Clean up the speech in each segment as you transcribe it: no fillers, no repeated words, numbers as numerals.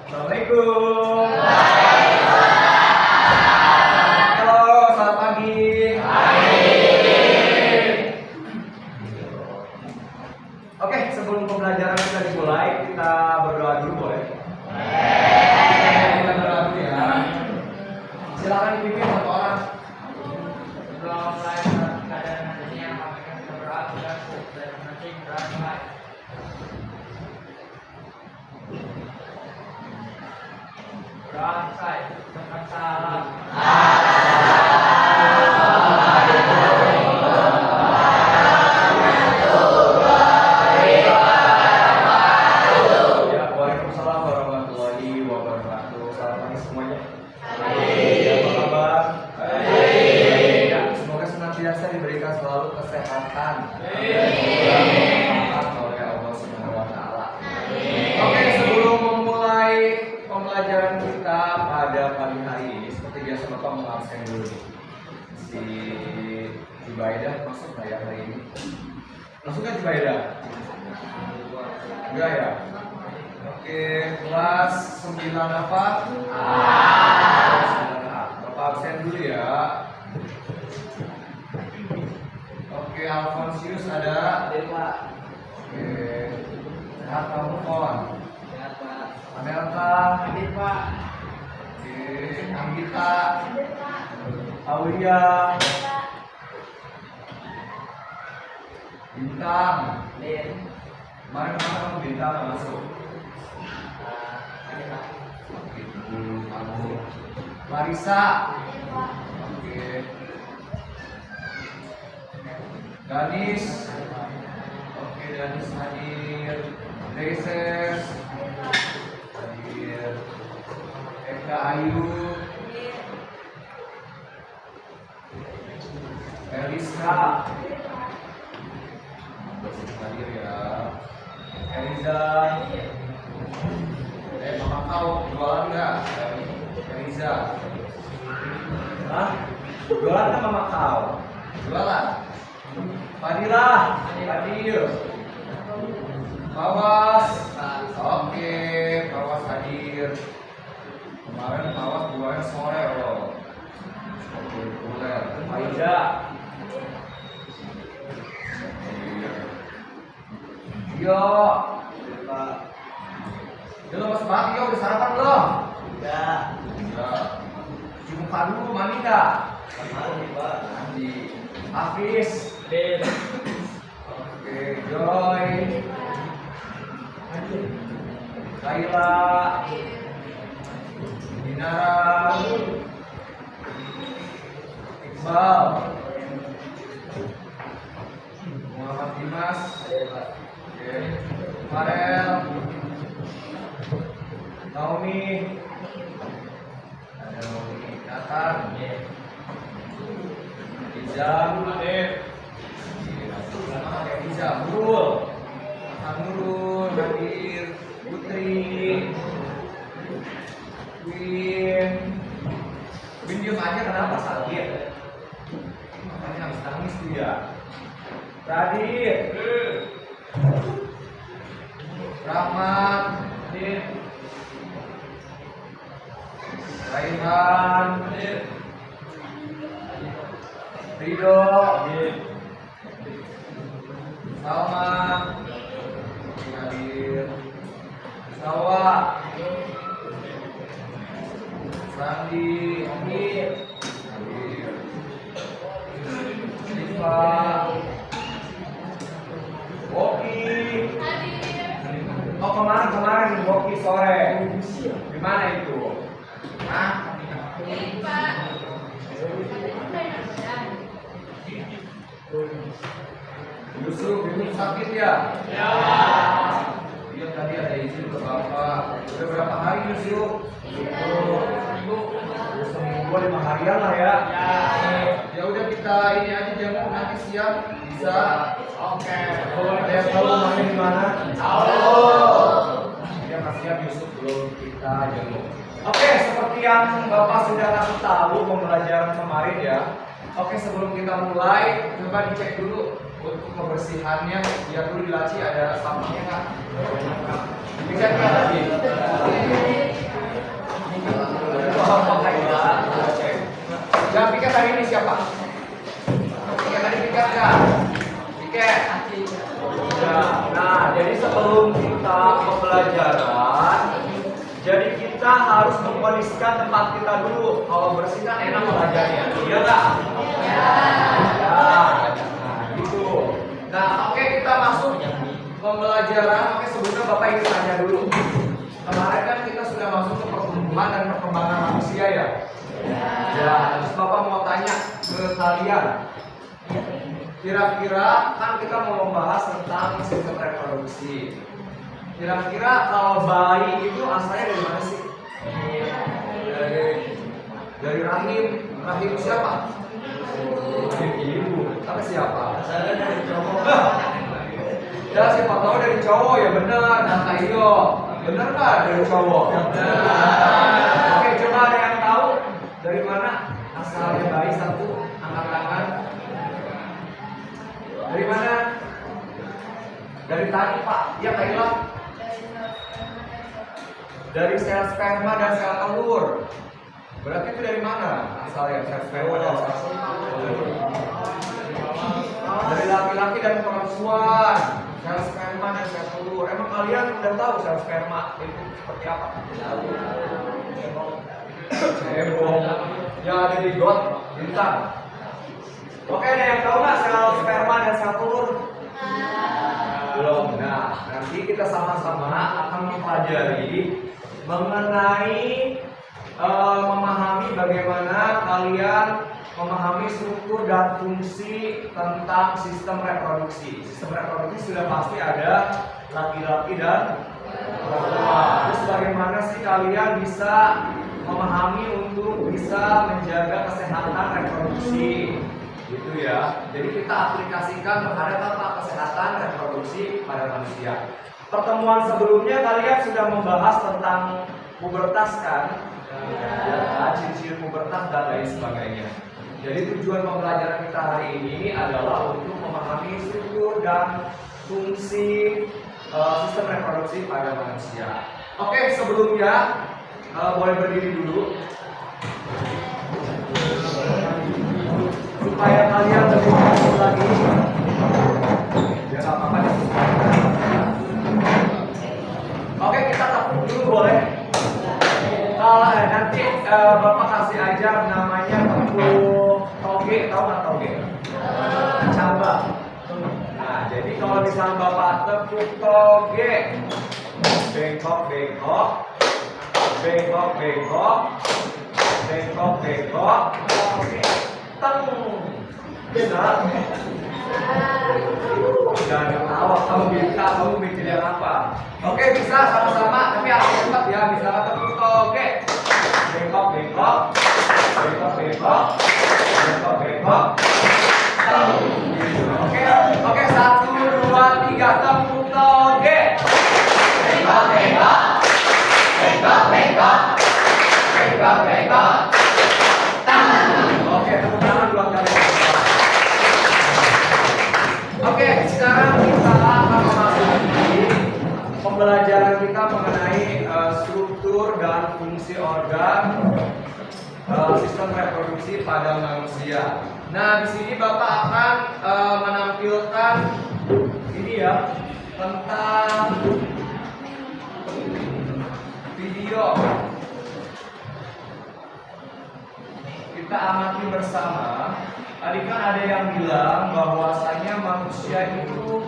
Assalamualaikum. Halo, selamat pagi. Oke, sebelum pembelajaran kita dimulai, kita berdoa dulu boleh? Kita berdoa dulu ya. Silakan dipimpin satu orang. Sebelum mulai keadaan ini yang kami akan berdoa dan nanti mulai. Doa selesai. Dengan salam. Ya, waalaikumsalam warahmatullahi wabarakatuh. Selamat pagi semuanya. Ya, apa kabar? Ya, semoga senantiasa diberikan selalu kesehatan. Oleh Allah Subhanahu wa taala. Oke, sebelum memulai pembelajaran kita pada pagi hari ini, seperti biasa Bapak mau absen dulu. Si Jubaidah masuk nggak ya hari ini? Masuk kan Jubaidah? Enggak ya? Oke, kelas 9 apa? Kelas 9A. Bapak absen dulu ya. Oke, Alfonsius ada? Oke. Sehat kamu, kawan? Amelka? Oke. Anggita? Aulia? Bintang? Kemarin kamu bintang nggak masuk? Kamu Marisa? Oke. Danis? Oke, Danis hadir. Reses hadir. Eka Ayu? Eliska? Hadir ya. Eliza? Mama kau jualan nggak? Eliza? Hah? Jualan kan mama kau? Jualan? Fadilah? Hadir. Pawas? Oke, Pawas hadir. Kemarin Pawas jualan sore loh. Populer. Aida? Yo, udah lepas banget, yo udah sarapan belum? Udah. Cuci muka dulu, mandi nggak? Mandi Pak. Mandi. Hafiz. Oke, Joy. Kaila. Dinara. Iqbal. Muhammad Dimas. Farel, Naomi, ada Naomi, Nathan, Izam, Izam, Nurul, Nurul, Nadir, Putri, Win diem aja kenapa sakit? Makanya habis nangis dia. Radit. Rahmat, Raihan, Ridho, Salma, hadir, Sawa, Sandi, hadir, Siva, Boki. Oh, kemarin Boki sore. Di mana itu? Hah? Yusuf sakit ya? Ya. Dia tadi ada izin ke Bapak. Udah berapa hari Yusuf? Seminggu 5 harian lah ya. Ya udah kita ini aja jamu nanti siang bisa. Oke. Ada yang tahu rumahnya di mana? Dia kasihan Yusuf belum kita jamu. Oke, seperti yang Bapak sudah kasih tahu pembelajaran kemarin ya. Oke, sebelum kita mulai, coba dicek dulu untuk kebersihannya. Lihat dulu di laci ada sampahnya nggak? Dicek nggak tadi? kita harus membersihkan tempat kita dulu. Kalau bersih kan enak belajarnya, iya nggak? Ya, nah gitu. Nah, oke, kita masuk pembelajaran. Oke, sebelumnya Bapak ingin tanya dulu. Kemarin kan kita sudah masuk ke pertumbuhan dan perkembangan manusia ya. Ya, terus Bapak mau tanya ke kalian. Kira-kira kan kita mau membahas tentang sistem reproduksi. Kira-kira kalau bayi itu asalnya dari mana sih? Dari rahim siapa? Ibu. Tapi siapa? Asalnya dari cowok. Ya siapa tahu dari cowok ya benar. Kata iyo, benar nggak dari cowok? Oke, coba ada yang tahu dari mana asalnya bayi satu? Angkat tangan. Dari mana? Dari tadi Pak. Ya Kailah. Dari sel sperma dan sel telur. Berarti itu dari mana asalnya sel sperma dan sel telur? Dari laki-laki dan perempuan. Sel sperma dan sel telur. Emang kalian udah tahu sel sperma itu seperti apa? Cebong. Yang ada di got bintang. Oke, ada yang tahu nggak sel sperma dan sel telur? Belum. Nah, nanti kita sama-sama akan mempelajari mengenai memahami bagaimana kalian memahami struktur dan fungsi tentang sistem reproduksi. Sistem reproduksi sudah pasti ada laki-laki dan perempuan. Terus bagaimana sih kalian bisa memahami untuk bisa menjaga kesehatan reproduksi? Gitu ya. Jadi kita aplikasikan terhadap apa kesehatan reproduksi pada manusia. Pertemuan sebelumnya kalian sudah membahas tentang pubertas kan? Ya, ciri-ciri pubertas dan lain sebagainya. Jadi tujuan pembelajaran kita hari ini adalah untuk memahami struktur dan fungsi sistem reproduksi pada manusia. Oke, sebelumnya boleh berdiri dulu. Supaya kalian lebih fokus lagi. Ya nggak apa-apa deh. Oke, kita tepuk dulu boleh. Nanti Bapak kasih ajar namanya tepuk toge, tahu nggak toge? Cabang. Nah, jadi kalau misalnya Bapak tepuk toge, bengkok bengkok, bengkok bengkok, bengkok bengkok, teng. Bisa? Jangan ketawa, kamu bikin apa? Oke, bisa sama-sama, tapi harus cepat ya. Misalnya tepuk toge, bengkok bengkok, bengkok bengkok, bengkok bengkok. Oke, 1, 2, 3, tepuk toge, bengkok bengkok, bengkok bengkok, bengkok bengkok. Oke, tepuk tangan 2 kali. Oke, sekarang kita akan memasuki pembelajaran kita mengenai struktur dan fungsi organ sistem reproduksi pada manusia. Nah, di sini Bapak akan menampilkan ini ya tentang video. Kita amati bersama. Tadi kan ada yang bilang bahwasanya manusia itu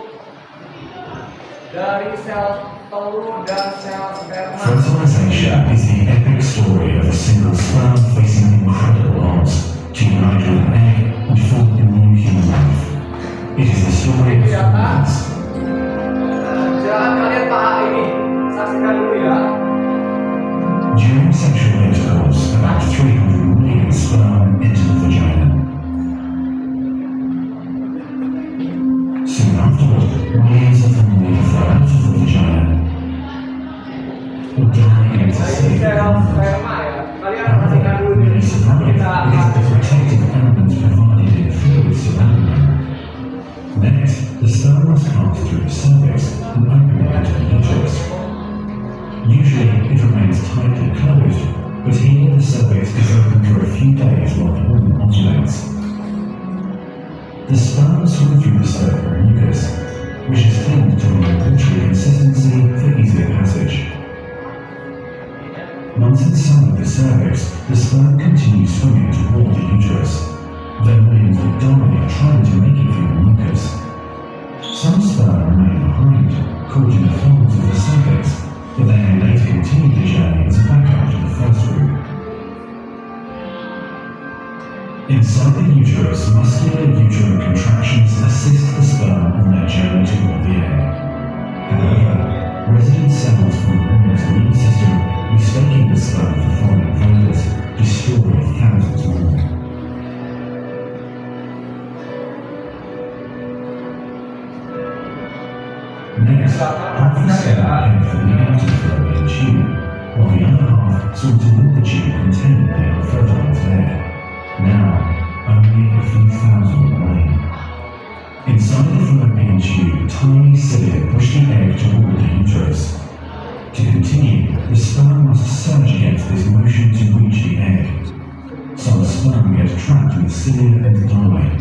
dari sel telur dan sel sperma. Fertilization is the epic story of a single sperm facing incredible odds to unite with an egg and form a new human life. It is the story of humans. Jangan kalian paham ini, saksikan dulu ya. During sexual intercourse, about 300 million sperm enter the vagina. Soon afterward, millions of them will flow out of the vagina or die in its Nah, ini safe sel sperma ya. Kalian saksikan dulu When ini. they survive, Kita it is the protective element provided in fluid surrounding them. Next, the sperm must pass through the cervix and open into the uterus. Usually, it remains tightly closed, but here the cervix is open for a few days while the woman ovulates. The sperm swim through the cervical mucus, which is thinned to a watery consistency for easier passage. Once inside the cervix, the sperm continues swimming toward the uterus. Then wings that dominate trying to make it through the mucus. Some sperm remain behind, caught in the folds of the cervix, but they may later continue the journey as a backup to the first route. Inside the uterus, muscular uterine contractions assist the sperm on their journey toward the egg. However, resident cells from the woman's immune system, mistaking the sperm for foreign invaders, destroy thousands more. Next, half the sperm head for the outer fallopian tube, while the other half swim toward the tube containing the unfertilized egg. Now, only a few thousand remain. Inside the fallopian tube, tiny cilia push the egg toward the uterus. To continue, the sperm must surge against this motion to reach the egg. Some sperm get trapped in the cilia and die.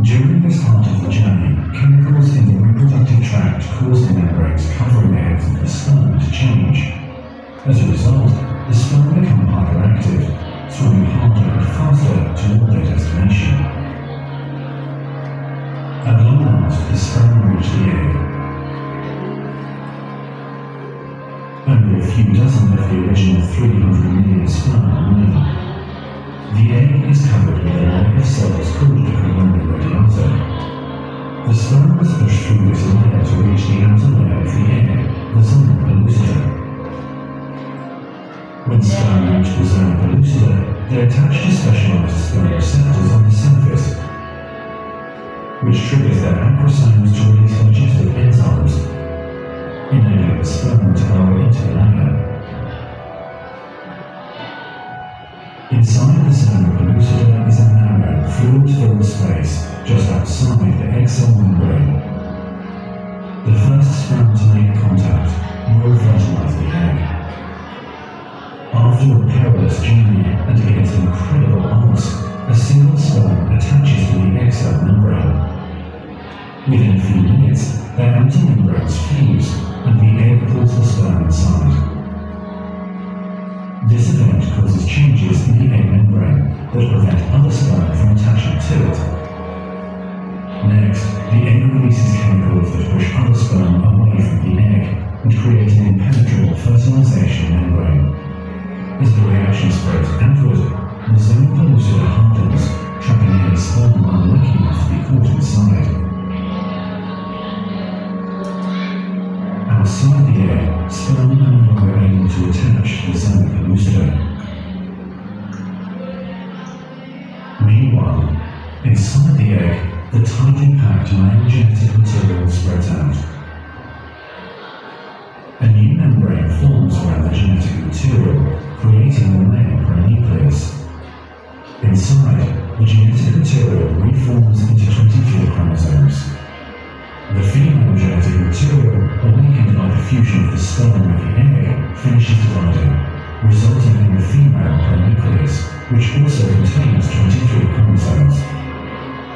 During this part of the journey, chemicals in the reproductive tract cause the membranes covering the eggs of the sperm to change. As a result, the sperm become hyperactive, swimming harder and faster toward their destination. At long last, the sperm reach the egg. Only a few dozen of the original 300 million sperm remain. The egg is covered with a layer of cells called the corona radiata. The sperm is pushed through this layer to reach the outer layer of the egg, the zona pellucida. When sperm reach the zona pellucida, they attach to specialized sperm receptors on the surface, which triggers their acrosomes to release digestive enzymes, enabling the sperm to go into the layer. Inside the zona pellucida is a narrow, fluid-filled space just outside the egg cell membrane. The first sperm to make contact will fertilize the egg. After a perilous journey and against incredible odds, a single sperm attaches to the egg cell membrane. Within a few minutes, their outer membranes fuse and the egg pulls the sperm inside. This event causes changes in the egg membrane that prevent other sperm from attaching to it. Next, the egg releases chemicals that push other sperm away from the egg and create an impenetrable fertilization membrane. As the reaction spreads outward, the zona pellucida hardens, trapping any sperm unlucky enough to be caught inside. Outside the egg, sperm are no longer able to attach to the zona pellucida. Meanwhile, inside the egg, the tightly packed male genetic material spreads out. A new membrane forms around the genetic material, creating the male pronucleus. Inside, the genetic material reforms into 24 chromosomes. The female genetic material, awakened by the fusion of the sperm with the egg, finishes dividing, resulting in the female pronucleus, which also contains 23 chromosomes.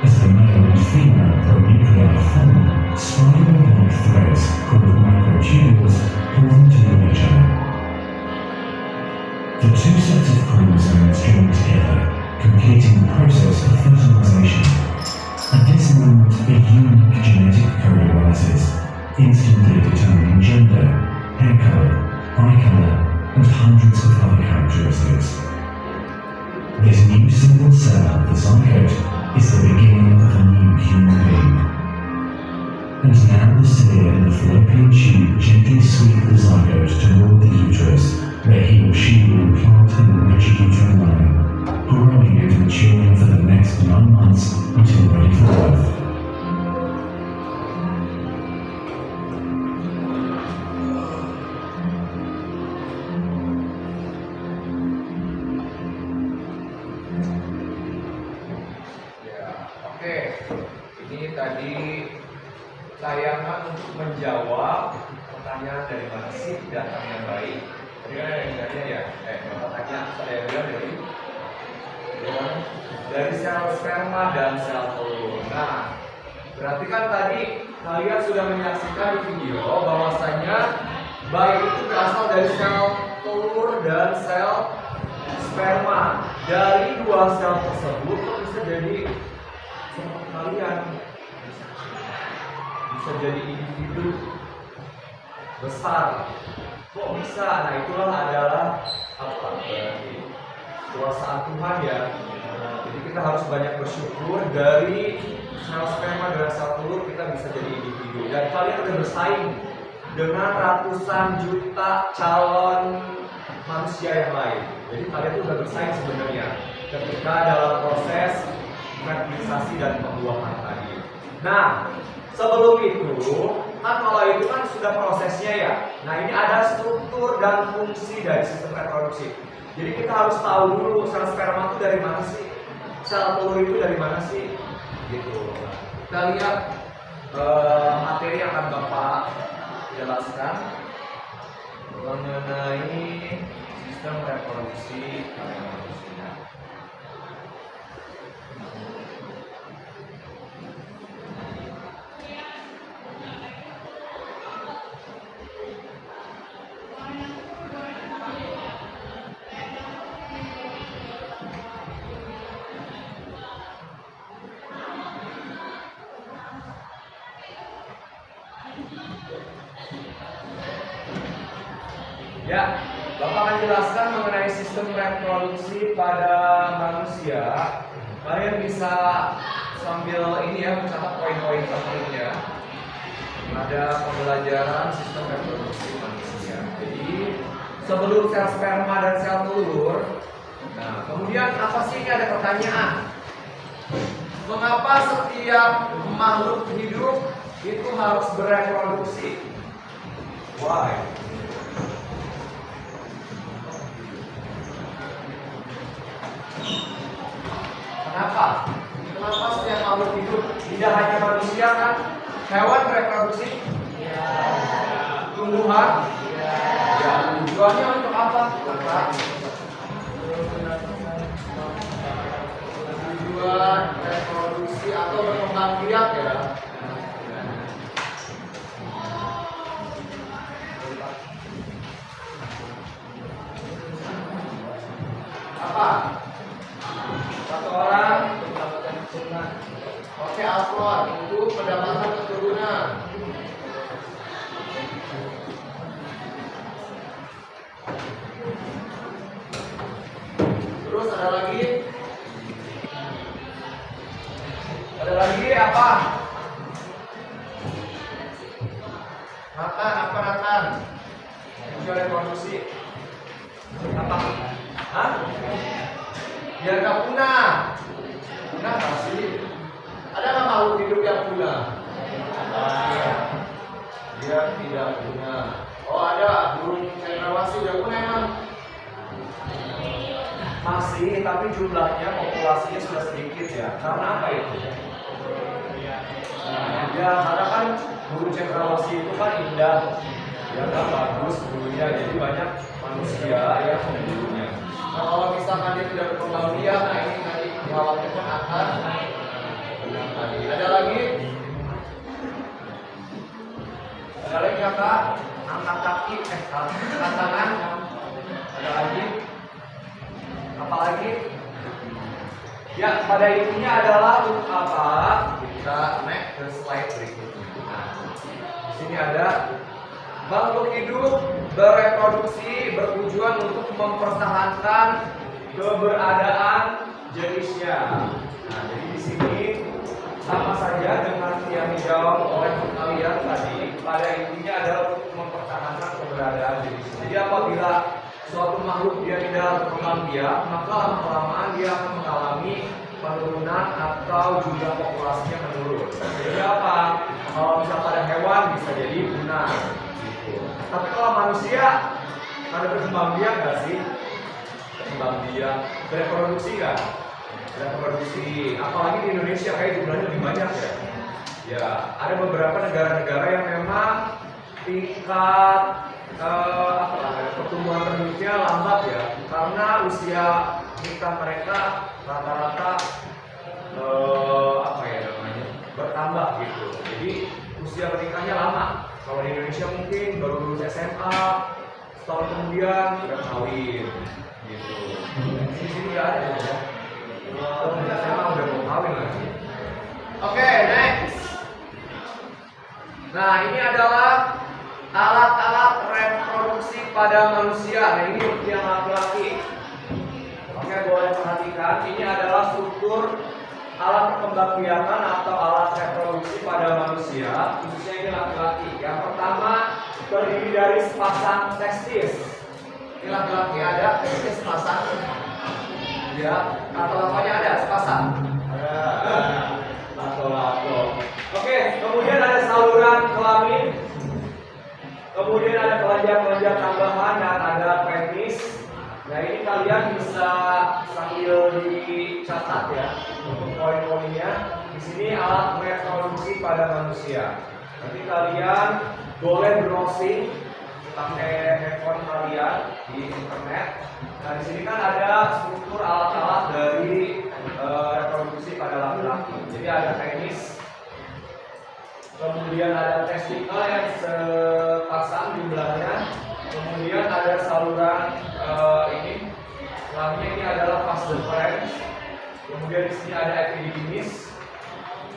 As the male and female pronuclei form, spiral-like threads called microtubules pull them toward each other. The two sets of chromosomes join together, completing the process of fertilization. At this moment, a unique genetic code arises, instantly determining gender, hair color, eye color, and hundreds of other characteristics. This new single cell of the zygote is the beginning of a new human being. And now the cilia in the fallopian tube gently sweep the zygote toward the uterus, where he or she will implant in the rigid uterine lining, growing and maturing for the next 9 months until ready for birth. Oke, ini tadi tayangan untuk menjawab pertanyaan dari mana sih datang yang baik. Tadi kan ada yang tanya ya, Bapak tanya, saya bilang dari sel sperma dan sel telur. Nah, berarti kan tadi kalian sudah menyaksikan di video bahwasanya baik itu berasal dari sel telur dan dan sel sperma. Dari dua sel tersebut bisa jadi seperti kalian, bisa jadi individu besar. Kok bisa? Nah itulah adalah apa? Berarti kuasaan Tuhan ya. Jadi kita harus banyak bersyukur dari sel sperma dan sel telur kita bisa jadi individu. Dan kalian udah bersaing dengan ratusan juta calon manusia yang lain. Jadi kalian tuh udah bersaing sebenarnya ketika dalam proses fertilisasi dan pembuahan tadi. Nah, sebelum itu kan kalau itu kan sudah prosesnya ya. Nah ini ada struktur dan fungsi dari sistem reproduksi. Jadi kita harus tahu dulu sel sperma itu dari mana sih, sel telur itu dari mana sih, gitu. Kita lihat materi yang akan Bapak jelaskan mengenai sistem reproduksi pada manusia. Ya, Bapak akan jelaskan mengenai sistem reproduksi pada manusia. Kalian bisa sambil ini ya, mencatat poin-poin pentingnya. Ada pembelajaran sistem reproduksi manusia. Jadi, sebelum sel sperma dan sel telur, nah kemudian apa sih ini ada pertanyaan? Mengapa setiap makhluk hidup itu harus bereproduksi? Why? Kenapa? Kenapa setiap makhluk hidup, tidak hanya manusia kan? Hewan bereproduksi? Ya. Tumbuhan? Ya. Tujuannya untuk apa? Tujuan reproduksi atau berkembang biak ya. Apa? Satu orang untuk mendapatkan keturunan. Oke, upload untuk mendapatkan keturunan. Terus ada lagi? Ada lagi apa? Nathan. Tujuan reproduksi. Apa? Hah? Biar gak punah. Punah gak sih? Ada nggak makhluk hidup yang punah? Dia tidak punah. Oh ada, burung cendrawasih udah punah emang? Masih, tapi jumlahnya populasinya sudah sedikit ya. Karena apa itu? Ya karena kan burung cendrawasih itu kan indah, ya kan bagus burungnya, jadi banyak manusia yang memburunya. Nah kalau misalkan dia tidak berkembang biak, nah ini nanti dikhawatirkan akan punah tadi. Ada lagi? Ada lagi kakak? Angkat kaki, angkat tangan. Ada lagi? Apa lagi? Ya pada intinya adalah untuk apa? Kita next ke slide berikutnya. Nah, di sini ada makhluk hidup bereproduksi bertujuan untuk mempertahankan keberadaan jenisnya. Nah, jadi di sini sama saja dengan yang dijawab oleh kalian tadi. Pada intinya adalah untuk mempertahankan keberadaan jenisnya. Jadi apabila suatu makhluk dia tidak berkembang biak, maka lama-kelamaan dia akan mengalami penurunan atau jumlah populasinya menurun. Jadi apa? Kalau misal pada hewan bisa jadi punah. Tapi kalau manusia ada berkembang biak nggak sih? Berkembang biak, bereproduksi nggak? Bereproduksi. Apalagi di Indonesia kayak jumlahnya lebih banyak ya. Ya, ada beberapa negara-negara yang memang tingkat pertumbuhan penduduknya lambat ya, karena usia nikah mereka rata-rata bertambah gitu. Jadi usia menikahnya lama. Kalau di Indonesia mungkin baru lulus SMA setahun kemudian udah kawin gitu. Di sini nggak ada ya. Kalau kita SMA udah mau kawin lagi. Oke, next. Nah, ini adalah alat-alat reproduksi pada manusia. Nah, ini untuk yang laki-laki. Oke, boleh perhatikan. Ini adalah struktur alat perkembangbiakan atau alat reproduksi pada manusia, khususnya ini laki-laki. Yang pertama terdiri dari sepasang testis. Ini laki-laki ada testis sepasang. Ya, lato-latonya ada sepasang. Ada. Lato-lato. Oke, kemudian ada saluran kelamin. Kemudian ada kelenjar-kelenjar tambahan dan ada penis. Nah, ini kalian bisa sambil dicatat ya untuk poin-poinnya. Di sini alat reproduksi pada manusia. Nanti kalian boleh browsing pakai handphone kalian di internet. Nah, di sini kan ada struktur alat-alat dari reproduksi pada laki-laki. Jadi ada penis, kemudian ada testikel yang sepasang jumlahnya, kemudian ada saluran ini, namanya ini adalah vas deferens, kemudian di sini ada epididymis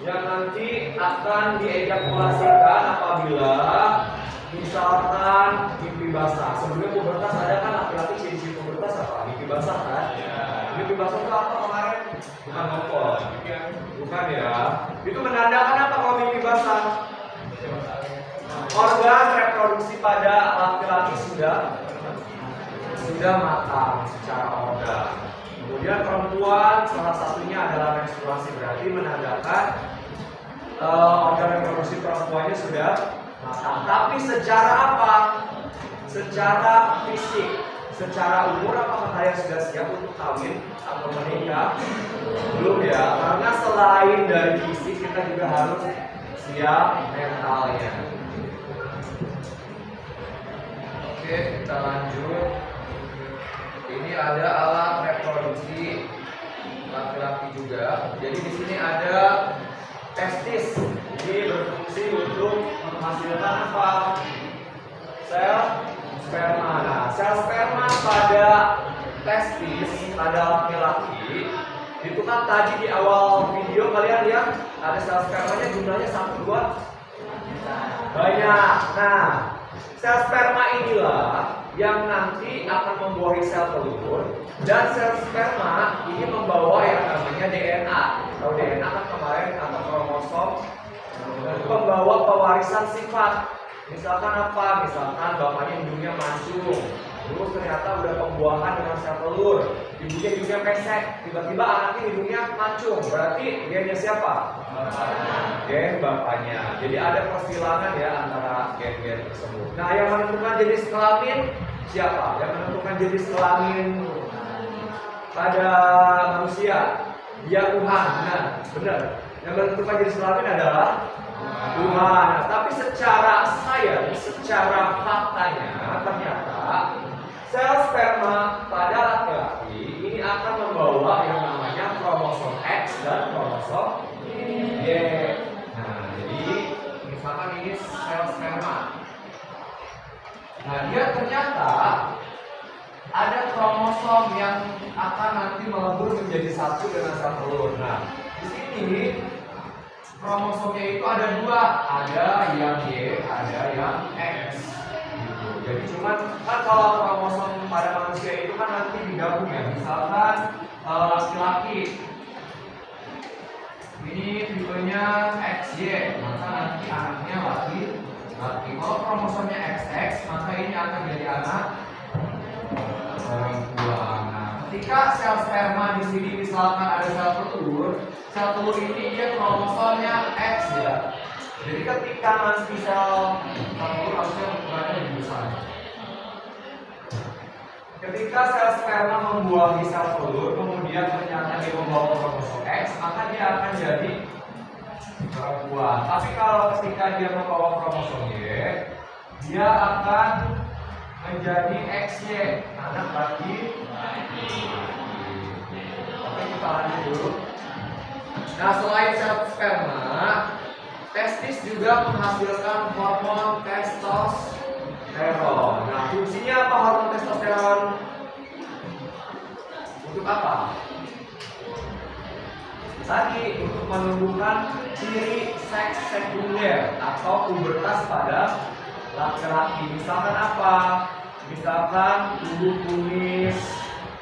yang nanti akan diejakulasikan apabila misalkan mimpi basah. Sebelumnya pubertas ada kan laki-laki ciri-ciri pubertas apa? Mimpi basah kan? Mimpi basah itu apa kemarin? Bukan ngopol, bukan ya? Itu menandakan apa kalau mimpi basah? Organ reproduksi pada laki-laki sudah matang secara organ. Kemudian perempuan salah satunya adalah menstruasi, berarti menandakan organ reproduksi perempuannya sudah matang. Tapi secara apa? Secara fisik, secara umur apakah kalian sudah siap untuk kawin atau menikah? Belum ya, karena selain dari fisik kita juga harus siap mentalnya. Oke, kita lanjut. Ini ada alat reproduksi laki-laki juga. Jadi di sini ada testis. Ini berfungsi untuk menghasilkan apa? Sel sperma. Nah, sel sperma pada testis pada laki-laki itu kan tadi di awal video kalian lihat ada sel spermanya jumlahnya 1, 2 banyak. Nah, sel sperma inilah yang nanti akan membuahi sel telur, dan sel sperma ini membawa yang namanya DNA. Kalau DNA kan kemarin atau kromosom membawa pewarisan sifat. Misalkan apa? Misalkan bapaknya hidungnya mancung, terus ternyata udah pembuahan dengan sel telur, ibunya hidungnya pesek, tiba-tiba anaknya hidungnya mancung, berarti gennya siapa? Gen bapaknya. Jadi ada persilangan ya antara gen-gen tersebut. Nah, yang menentukan jenis kelamin siapa? Yang menentukan jenis kelamin pada manusia dia Tuhan. Nah, benar. Yang menentukan jenis kelamin adalah Tuhan. Nah, tapi secara sains, secara faktanya ternyata sel sperma pada laki-laki ini akan membawa yang namanya kromosom X dan kromosom Y. Nah, jadi misalkan ini sel sperma. Nah, dia ternyata ada kromosom yang akan nanti melebur menjadi satu dengan sel telur. Nah, di sini kromosomnya itu ada 2, ada yang Y, ada yang X. Gitu. Jadi cuman kan kalau kromosom pada manusia itu kan nanti digabung ya. Misalkan laki-laki ini tipenya XY, maka nanti anaknya laki. Kalau kromosomnya XX, maka ini akan jadi anak perempuan. Nah, ketika sel sperma di sini misalkan ada sel telur ini dia kromosomnya X ya. Jadi ketika nanti sel telur harusnya ukurannya lebih besar. Ketika sel sperma membuahi sel telur, kemudian ternyata dia membawa kromosom X, maka dia akan jadi perempuan. Tapi kalau ketika dia membawa kromosom Y, dia akan menjadi XY, anak laki. Oke, kita lanjut dulu. Nah, selain sel sperma, testis juga menghasilkan hormon testosteron. testosteron. Nah, fungsinya apa hormon testosteron? Untuk apa? Tadi untuk menumbuhkan ciri seks sekunder atau pubertas pada laki-laki. Misalkan apa? Misalkan tubuh kumis,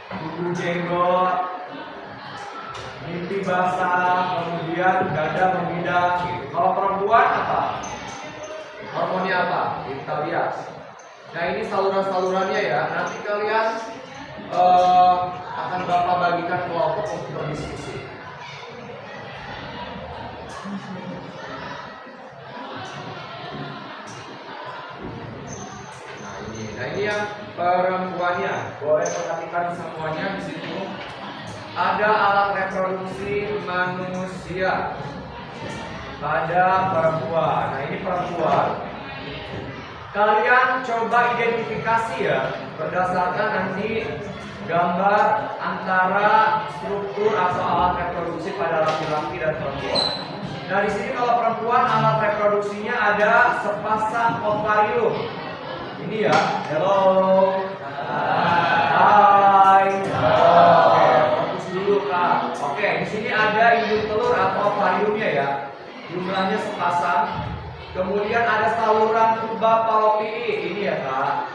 tubuh jenggot, mimpi basah, kemudian dada membidang gitu. Kalau perempuan apa? Hormonnya apa? Kita lihat. Nah, ini saluran-salurannya ya. Nanti kalian akan Bapak bagikan kelompok untuk berdiskusi. Nah ini yang perempuannya. Boleh perhatikan semuanya di situ. Ada alat reproduksi manusia pada perempuan. Nah ini perempuan. Kalian coba identifikasi ya berdasarkan nanti gambar antara struktur atau alat reproduksi pada laki-laki dan perempuan. Nah di sini kalau perempuan alat reproduksinya ada sepasang ovarium. Ini ya, hello, hai, oke, fokus dulu kak. Oke, di sini ada induk telur atau ovariumnya ya, jumlahnya sepasang. Kemudian ada saluran tuba fallopian, ini ya kak.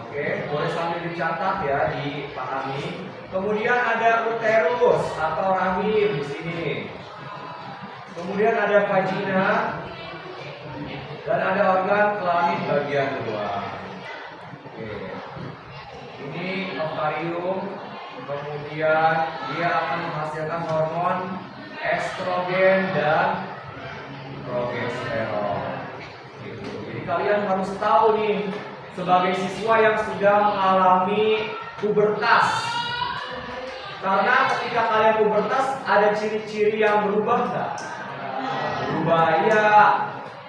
Oke, boleh sambil dicatat ya, dipahami. Kemudian ada uterus atau rahim di sini. Kemudian ada vagina. Dan ada organ kelamin bagian luar. Oke. Ini ovarium. Kemudian dia akan menghasilkan hormon estrogen dan progesteron. Gitu. Jadi kalian harus tahu nih sebagai siswa yang sudah mengalami pubertas. Karena ketika kalian pubertas ada ciri-ciri yang berubah nggak? Berubah ya.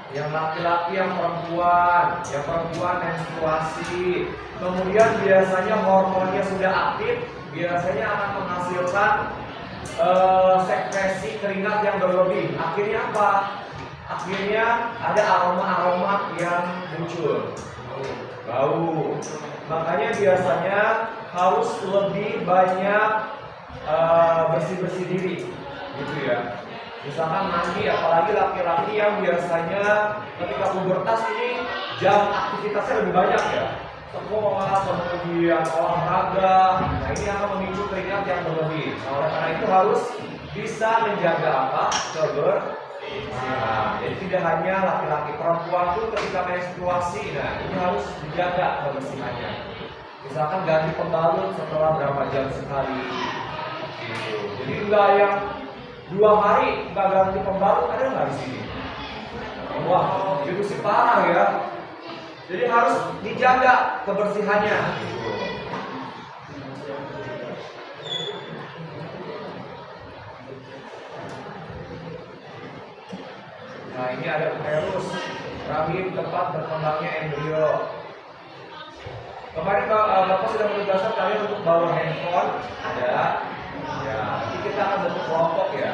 Yang laki-laki, yang perempuan menstruasi. Kemudian biasanya hormonnya sudah aktif, biasanya akan menghasilkan sekresi keringat yang berlebih. Akhirnya apa? Akhirnya ada aroma-aroma yang muncul, bau. Makanya biasanya harus lebih banyak bersih-bersih diri, gitu ya. Misalkan mandi, apalagi laki-laki yang biasanya ketika pubertas ini jam aktivitasnya lebih banyak ya. Sekolah, kemudian olahraga. Nah ini akan memicu keringat yang berlebih. Nah, oleh karena itu harus bisa menjaga apa? Kebersihan. Jadi tidak hanya laki-laki, perempuan pun ketika menstruasi, nah ini harus dijaga kebersihannya. Misalkan ganti pembalut setelah berapa jam sekali. Gitu. Jadi enggak yang 2 hari nggak ganti pembalut, ada nggak di sini? Wah, itu sih parah ya. Jadi harus dijaga kebersihannya. Nah ini ada uterus, rahim tempat berkembangnya embrio. Kemarin Bapak sudah menugaskan kalian untuk bawa handphone, ada. Ya, nanti kita akan bentuk kelompok ya.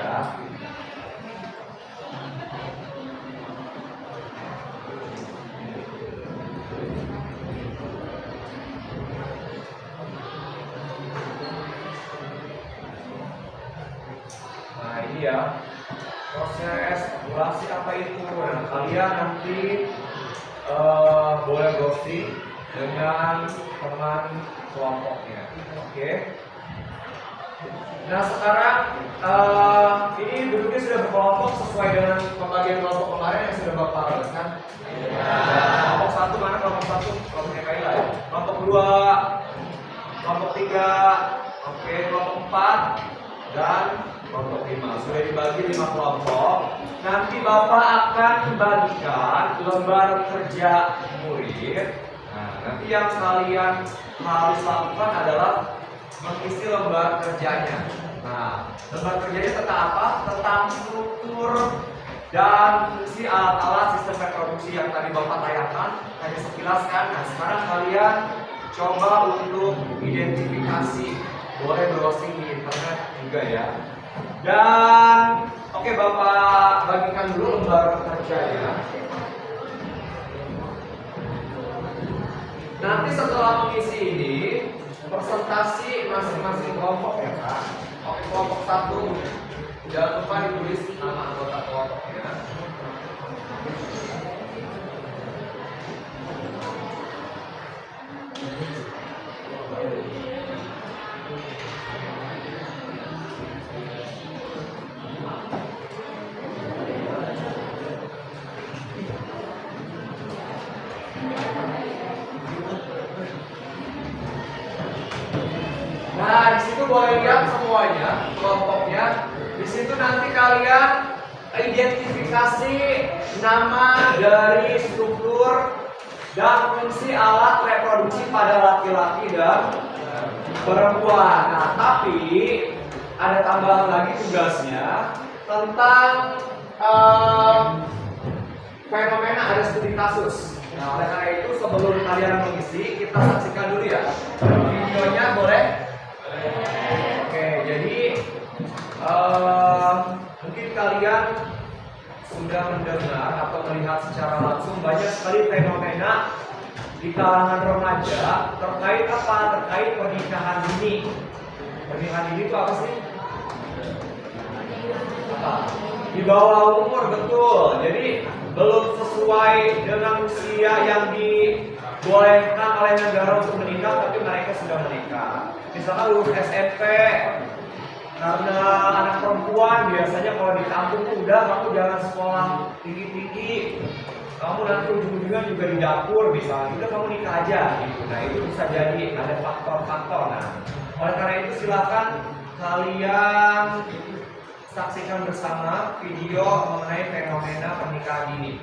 Nah ini ya proses ovulasi apa itu. Nah kalian nanti boleh ghosting dengan teman kelompoknya. Oke. Nah sekarang ini duduknya sudah berkelompok sesuai dengan pembagian kelompok kemarin yang sudah Bapak lakukan. Kelompok 1 mana kelompok 1? Kelompoknya Kaila ya. Kelompok 2, kelompok 3, oke, kelompok 4 dan kelompok 5. Sudah dibagi 5 kelompok. Nanti Bapak akan bagikan lembar kerja murid. Nah, nanti yang kalian harus lakukan adalah mengisi lembar kerjanya. Nah, lembar kerjanya tentang apa? Tentang struktur dan fungsi alat-alat sistem reproduksi yang tadi Bapak tayangkan. Hanya sekilas kan. Nah, sekarang kalian coba untuk identifikasi. Boleh browsing di internet juga ya. Dan oke, Bapak bagikan dulu lembar kerjanya. Nanti setelah mengisi ini, presentasi masing-masing kelompok ya Kak. Oke, kelompok 1 jangan lupa ditulis nama anggota kelompoknya. Nah, di situ boleh lihat semuanya, kelompoknya. Di situ nanti kalian identifikasi nama dari struktur dan fungsi alat reproduksi pada laki-laki dan perempuan. Nah, tapi ada tambahan lagi tugasnya tentang fenomena ada studi kasus. Nah, oleh karena itu sebelum kalian mengisi, kita saksikan dulu ya videonya, boleh? Oke, jadi mungkin kalian sudah mendengar atau melihat secara langsung banyak sekali fenomena di kalangan remaja terkait apa? Terkait pernikahan dini. Pernikahan dini itu apa sih? Apa? Di bawah umur, betul. Jadi belum sesuai dengan usia yang dibolehkan oleh negara untuk menikah, tapi mereka sudah menikah. Misalkan lulus SMP, karena anak perempuan biasanya kalau di kampung tuh udah, kamu jangan sekolah tinggi-tinggi, kamu nanti ujung-ujungnya juga di dapur misalnya, udah kamu nikah aja gitu. Nah itu bisa jadi ada faktor-faktor. Nah oleh karena itu silakan kalian saksikan bersama video mengenai fenomena pernikahan dini.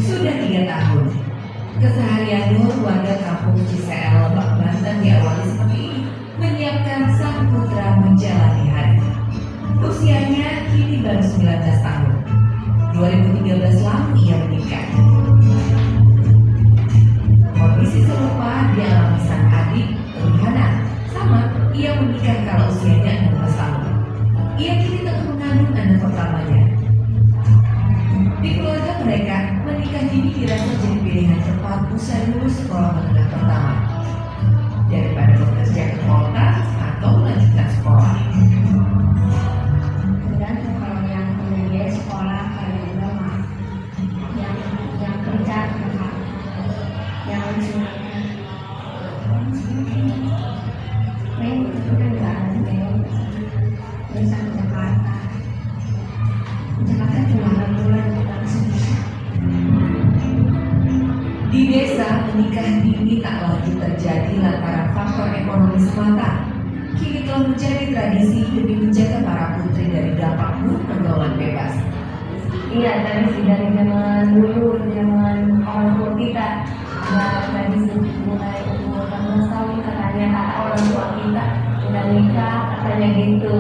Sudah 3 tahun, keseharian Nur warga kampung Ciseel, Lebak, Banten diawali seperti ini, menyiapkan sang putra menjalani hari. Usianya kini baru 19 tahun. 2013 lalu ia menikah. Kondisi serupa dialami sang adik, Ruhana. Sama, ia menikah kalau usianya 16 tahun. Ia kini tengah mengandung anak pertamanya. Di keluarga mereka, menikah dini dirasa jadi pilihan tepat usai lulus sekolah menengah pertama, daripada bekerja ke kota atau melanjutkan sekolah. Dan kalau yang kuliah sekolah kalian mah yang kerja kakak yang sunatnya main itu kan nggak ada main bisa ke Jakarta cuma 6 bulan langsung bisa. Di desa, menikah dini tak lagi terjadi lantaran faktor ekonomi semata. Kini telah menjadi tradisi demi menjaga para putri dari dampak buruk pergaulan bebas. Iya, tradisi dari zaman dulu, zaman orang tua kita. Nah, tradisi mulai umur 16 tahun katanya kata orang tua kita udah nikah, katanya gitu.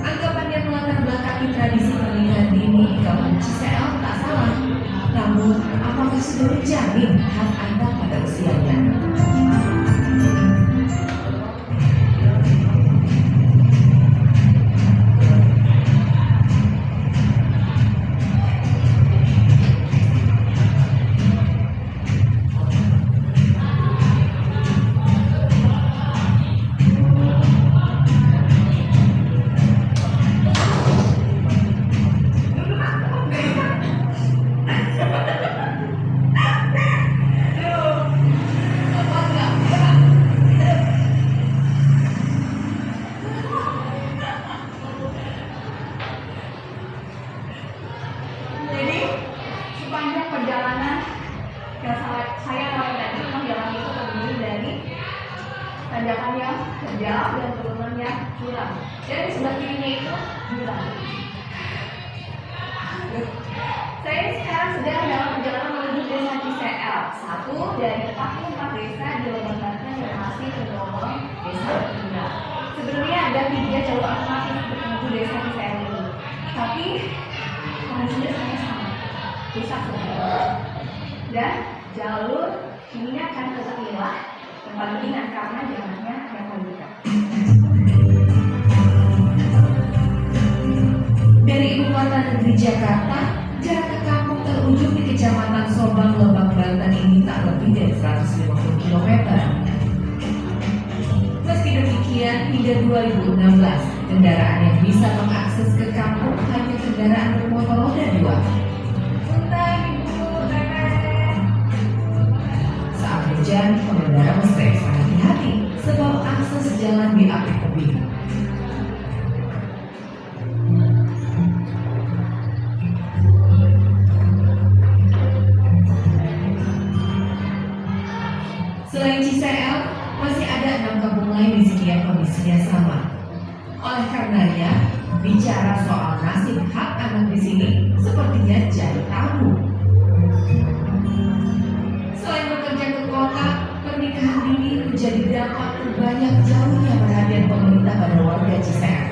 Anggapan yang melatar belakangi tradisi pernikahan dini di kampung Ciseel tak salah. Namun, apakah sudah dijamin hak anak pada usianya? Jadi sepanjang perjalanan yang saya mulai tadi memang jalan itu terdiri dari tanjakan yang terjal dan turunan yang curam. Dan di sebelah kirinya itu jurang. Saya sekarang sedang dalam perjalanan menuju desa Ciseel, satu dari 44 desa di Lebak Banten yang masih tergolong desa tertinggal. Sebenarnya ada 3 jalur alternatif untuk menuju desa Ciseel ini, tapi kondisinya sangat sama. rusak semua. Dan jalur ini akan tetap hilang kemungkinan karena jalannya yang terbuka. Dari ibu kota negeri Jakarta, jarak ke kampung terujung di Kecamatan Sobang, Lebak, Banten ini tak lebih dari 150 km. Meski demikian, hingga 2016, kendaraan yang bisa mengakses ke kampung hanya kendaraan bermotor roda 2. Punten Ibu Teten. Saat hujan, pengendara mesti ekstra hati-hati sebab akses jalan diapit tebing. Selain Ciseeng, masih ada 6 kampung lain di sini yang kondisinya sama. Oleh karenanya, bicara soal nasib hak anak di sini sepertinya jadi tabu. Selain bekerja ke kota, pernikahan dini menjadi dampak terbanyak jauhnya perhatian pemerintah pada warga Ciseeng.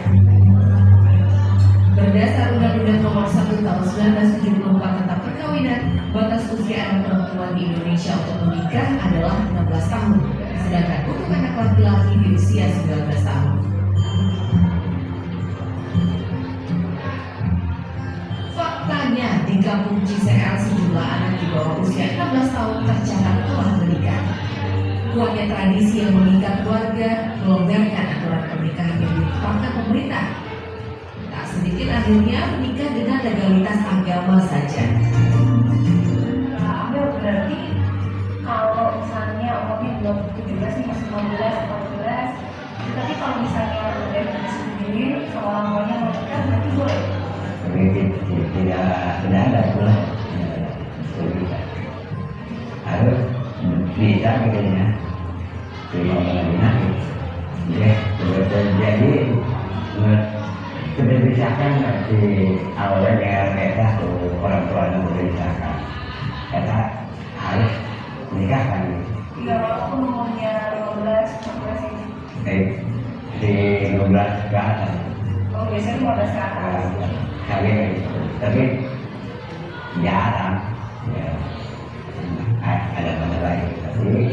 Berdasar Undang-Undang Nomor 1 Tahun 1974 tentang perkawinan, batas usia anak perempuan di Indonesia untuk menikah adalah 16 tahun, sedangkan untuk anak laki-laki di usia 19 tahun. Faktanya, di kampung Ciseeng sejumlah anak di bawah usia 16 tahun tercatat telah menikah. Kuatnya tradisi yang mengikat keluarga melonggarkan aturan pernikahan yang ditetapkan pemerintah. Tak sedikit akhirnya menikah dengan legalitas agama saja. Ambil berarti kalau misalnya umurnya belum 17 nih, masih 15, 14, tapi kalau misalnya udah sendiri seorang maunya mau nikah berarti boleh. Tidak ada pula harus bisa begini terima kasih ya jadi sudah disahkan di awalnya dengan mereka orang tua yang sudah disahkan kata harus menikahkan Iya, walaupun umurnya 15, 14 ini. di 15 ke atas Oh, biasanya 15 ke atas. tapi jarang ya. Ada mana lain tapi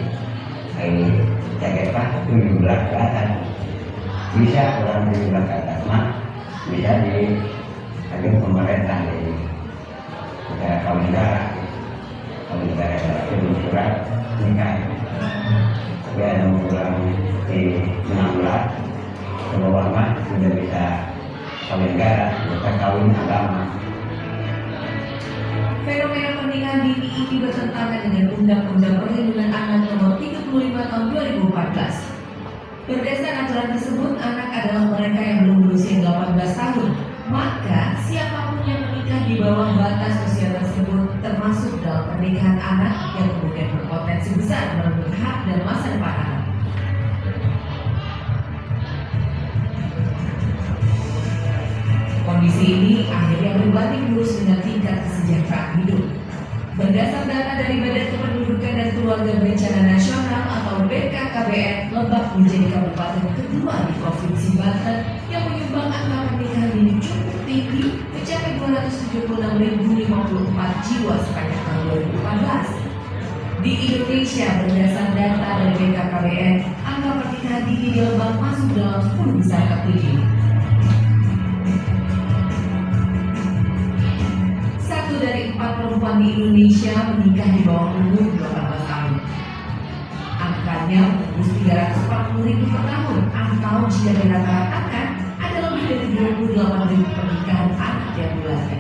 Jakarta 17 ke atas bisa orang 17 ke atas mah bisa di pemerintah di kaum negara itu surat nikah tapi ada orang di 16 ke bawah mah sudah bisa kawin negara bisa kawin agama. Fenomena pernikahan dini ini bertentangan dengan Undang-Undang Perlindungan Anak Nomor 35 Tahun 2014. Berdasar aturan tersebut, anak adalah mereka yang belum berusia 18 tahun. Maka, siapapun yang menikah di bawah batas usia tersebut termasuk dalam pernikahan anak yang kemudian berpotensi besar merenggut hak dan masa depan anak. Kondisi ini akhirnya berbanding lurus dengan tingkat kesejahteraan hidup. Berdasar data dari Badan Kependudukan dan Keluarga Berencana Nasional atau BKKBN, Lebak menjadi kabupaten kedua di Provinsi Banten yang menyumbang angka pernikahan dini cukup tinggi mencapai 276.054 jiwa sepanjang tahun 2014. Di Indonesia, berdasar data dari BKKBN, angka pernikahan dini di Lebak masuk dalam 10 besar tertinggi. 1 dari 4 perempuan di Indonesia menikah di bawah umur 18 tahun. Angkanya menembus 340.000 per tahun, atau jika dirata-ratakan ada lebih dari 28.000 pernikahan anak tiap bulannya.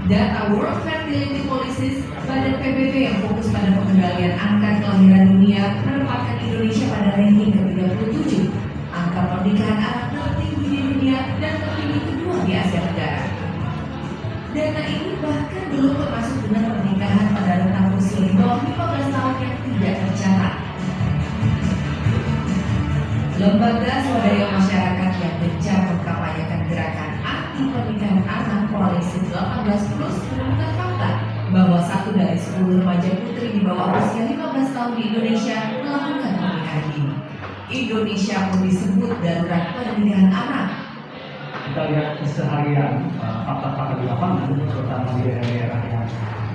Data World Fertility Policies, badan PBB yang fokus pada pengendalian angka kelahiran dunia, menempatkan Indonesia pada ranking ke-37. Angka pernikahan anak tertinggi di dunia dan tertinggi kedua di Asia Tenggara. Data ini bahkan belum termasuk dengan pernikahan pada rentang usia di bawah 15 tahun yang tidak tercatat. Lembaga swadaya masyarakat yang gencar mengkampanyekan gerakan anti pernikahan anak koalisi 18 Plus menemukan fakta bahwa 1 dari 10 remaja putri di bawah usia 15 tahun di Indonesia melakukan pernikahan dini. Indonesia pun disebut darurat pernikahan anak. kita lihat keseharian fakta-fakta di lapangan, terutama di daerah-daerah yang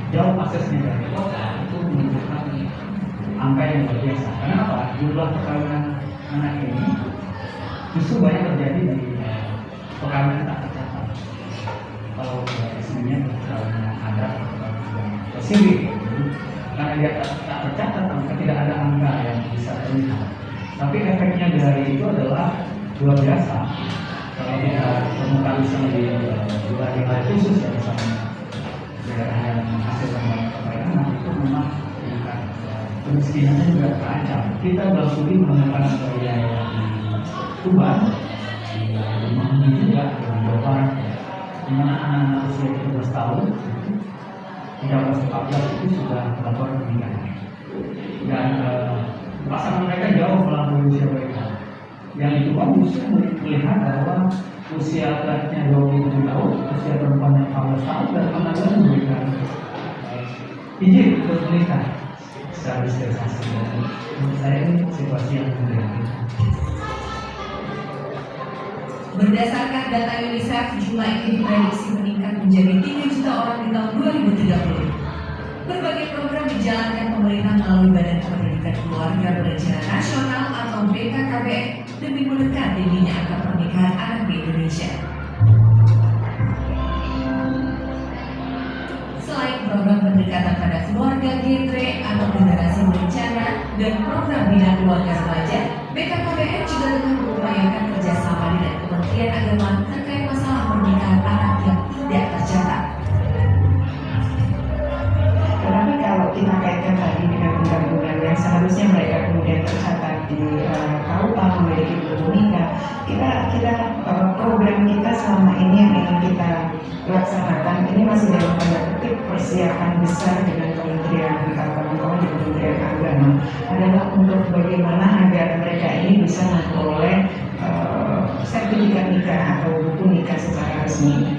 jauh aksesnya dari kota, itu menunjukkan angka yang luar biasa. Kenapa? Jumlah perkawinan anak ini justru banyak terjadi di perkawinan tak tercatat. Kalau resminya perkawinan adat atau siri, karena dia tak tercatat, maka tidak ada angka yang bisa terlihat. Tapi efeknya dari itu adalah luar biasa. Kalau kita temukan misalnya di wilayah khusus ya, misalnya daerah yang menghasilkan banyak perkawinan, itu memang tingkat kemiskinannya juga terancam. Kita baru studi menemukan wilayah di Tuban, di Mangi juga, di Jawa Barat, di mana anak-anak usia 17 tahun, 13-14 itu sudah melakukan pernikahan. Dan pasangan mereka jauh melampaui usia mereka. Yang itu justru melihat bahwa usia laki-lakinya 27 tahun, usia perempuannya 14 tahun, dan pengadilan memberikan izin untuk menikah secara sterilisasi. Dan menurut saya ini situasi yang memprihatinkan. Berdasarkan data UNICEF, jumlah ini diprediksi meningkat menjadi 3 juta orang di tahun 2030. Berbagai program dijalankan pemerintah melalui Badan Pendidikan Keluarga Berencana Nasional atau BKKBN demi menekan tingginya angka pernikahan anak di Indonesia. Selain program pendekatan pada keluarga genre atau generasi berencana dan program bina keluarga remaja, BKKBN juga tengah mengupayakan kerjasama dengan Kementerian Agama terkait masalah pernikahan anak yang tidak tercatat. Tetapi kalau kita kaitkan tadi dengan undang-undang yang seharusnya mereka kemudian tercatat di KUA memiliki buku nikah, kita program kita selama ini yang ingin kita laksanakan ini masih dalam tanda kutip persiapan besar dengan Kementerian kawan-kawan di Kementerian Agama adalah untuk bagaimana agar mereka ini bisa memperoleh sertifikat nikah atau buku nikah secara resmi.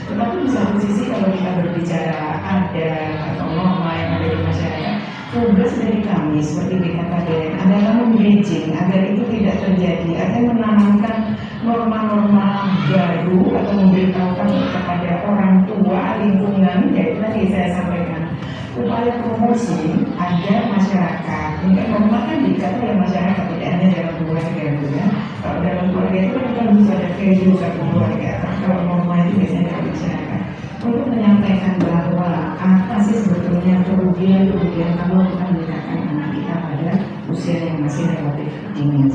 Tetapi di satu sisi kalau kita berbicara adat atau norma yang ada di masyarakat, tugas dari kami seperti BKKBN adalah membridging agar itu tidak terjadi, agar menanamkan norma-norma baru atau memberitahukan kepada orang tua lingkungan, yaitu tadi saya sampaikan upaya promosi agar masyarakat, mungkin norma kan dikatakan oleh masyarakat tidak hanya dalam keluarga ya. Kalau dalam keluarga itu kan bisa ada value satu keluarga, kalau norma itu biasanya dari masyarakat untuk menyampaikan bahwa apa sih sebetulnya kerugian kalau kita menikahkan anak kita pada usia yang masih relatif dini.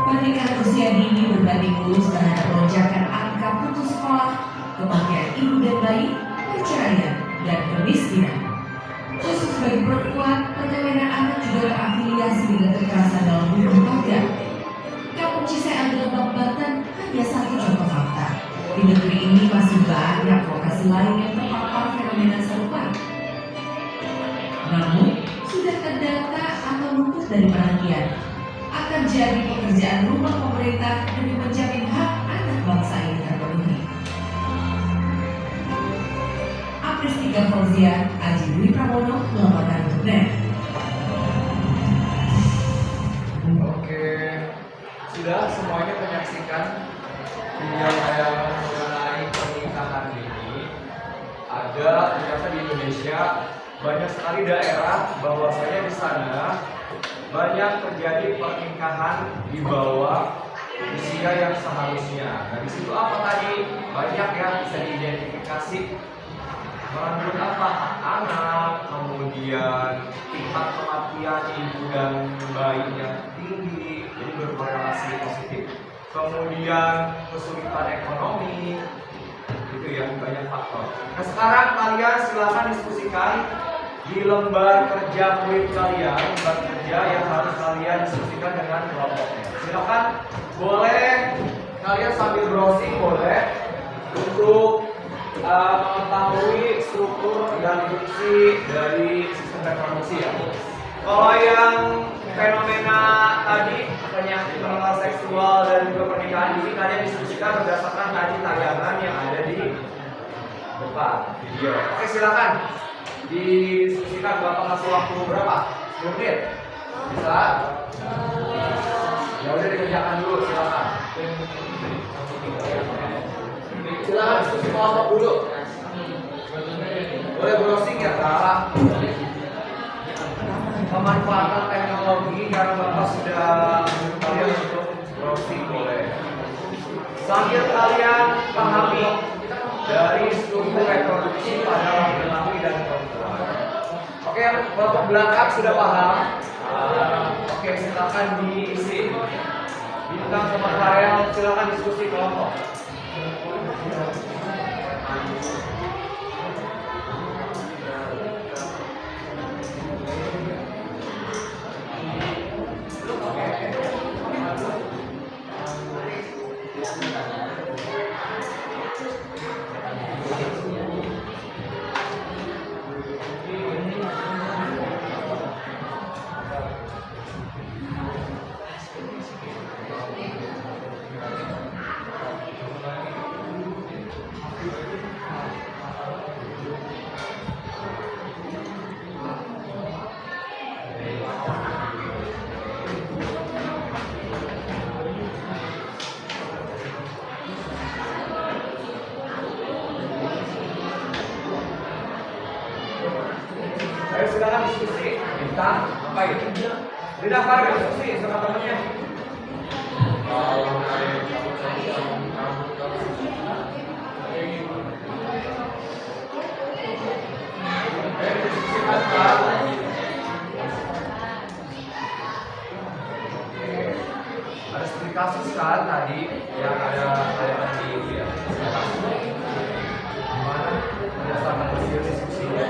Pernikahan usia dini berbanding lurus terhadap lonjakan angka putus sekolah, kematian ibu dan bayi, perceraian, dan kemiskinan. Khusus bagi perempuan, perkawinan anak juga terafiliasi dengan kekerasan dalam rumah tangga. Kampung Cisean Lebak, Banten hanya satu contoh fakta. Di negeri ini masih banyak lokasi lain yang terpapar fenomena serupa. Namun, sudah terdata atau luput dari perhatian akan jadi pekerjaan rumah pemerintah demi menjamin hak anak bangsa ini terpenuhi. Apristika Fauzia, Aji Dwi Pramono, melaporkan untuk NET. Oke, sudah semuanya menyaksikan video saya mengenai pernikahan ini. Ada ternyata di Indonesia banyak sekali daerah bahwasanya di sana banyak terjadi pernikahan di bawah usia yang seharusnya. Nah, di situ apa tadi? Banyak ya bisa diidentifikasi. Merangkul apa? Anak, kemudian tingkat kematian ibu dan bayinya tinggi, jadi berkorelasi positif. Kemudian kesulitan ekonomi, gitu ya, banyak faktor. Nah sekarang kalian silakan diskusikan di lembar kerja kulit kalian, lembar kerja yang harus kalian diskusikan dengan kelompoknya. Silakan, boleh kalian sambil browsing boleh untuk mengetahui struktur dan fungsi dari sistem reproduksi ya. Kalau yang fenomena tadi penyakit menular seksual dan juga pernikahan ini kalian diskusikan berdasarkan tadi tayangan yang ada di depan video. Oke silakan diskusikan. Bapak kasih waktu berapa? 10 menit? Bisa? Ya udah dikerjakan dulu silakan. Silakan diskusi kelompok dulu. Boleh browsing ya Kak. Pemanfaatan teknologi karena Bapak sudah kalian untuk browsing boleh. Sambil kalian pahami dari struktur reproduksi pada laki-laki dan perempuan. Oke, kelompok belakang sudah paham? Oke, silakan diisi. Bintang sama Farel, silakan diskusi kelompok. Ayo silakan diskusi. Bintang, apa itu? Bintang Farel diskusi sama temannya. Ada studi kasus kan tadi yang ada di ya. Gimana? Berdasarkan hasil diskusinya.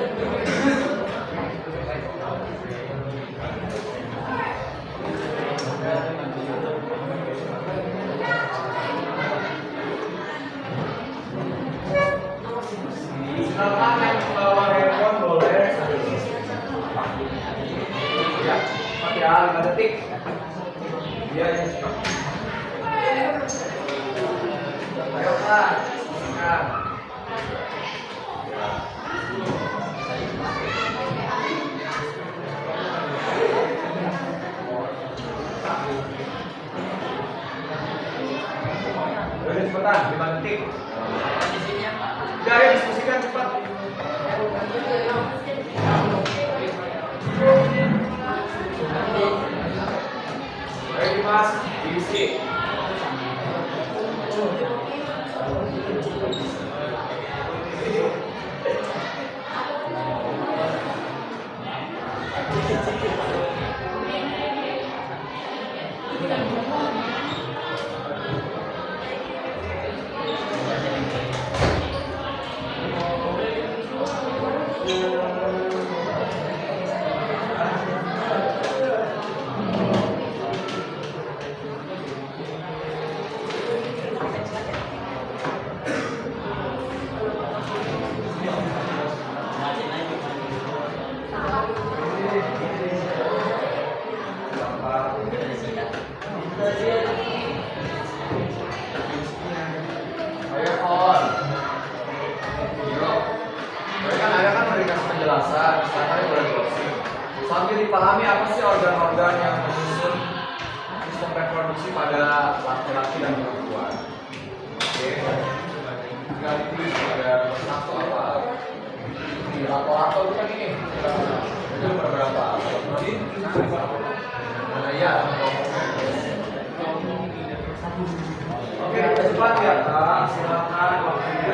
Silakan yang bawa handphone boleh sambil diskusi. Ya, cepat ya, 5 detik. Iya, yang cepat. Ayo Pak, silakan. Udah cepetan, 5 detik. Udah ayo diskusikan cepat. Ayo Dimas, diisi. Ayo kawan. Yuk. Mereka kan memberikan penjelasan, sekarang boleh browsing. Sambil dipahami apa sih organ-organ yang menyusun sistem reproduksi pada laki-laki dan perempuan. Oke. Tinggal ditulis pada satu apa? Di lato-lato itu kan ini. Itu berberapa? Jadi, nah ya. Oke, cepat ya Kak. Silakan waktunya.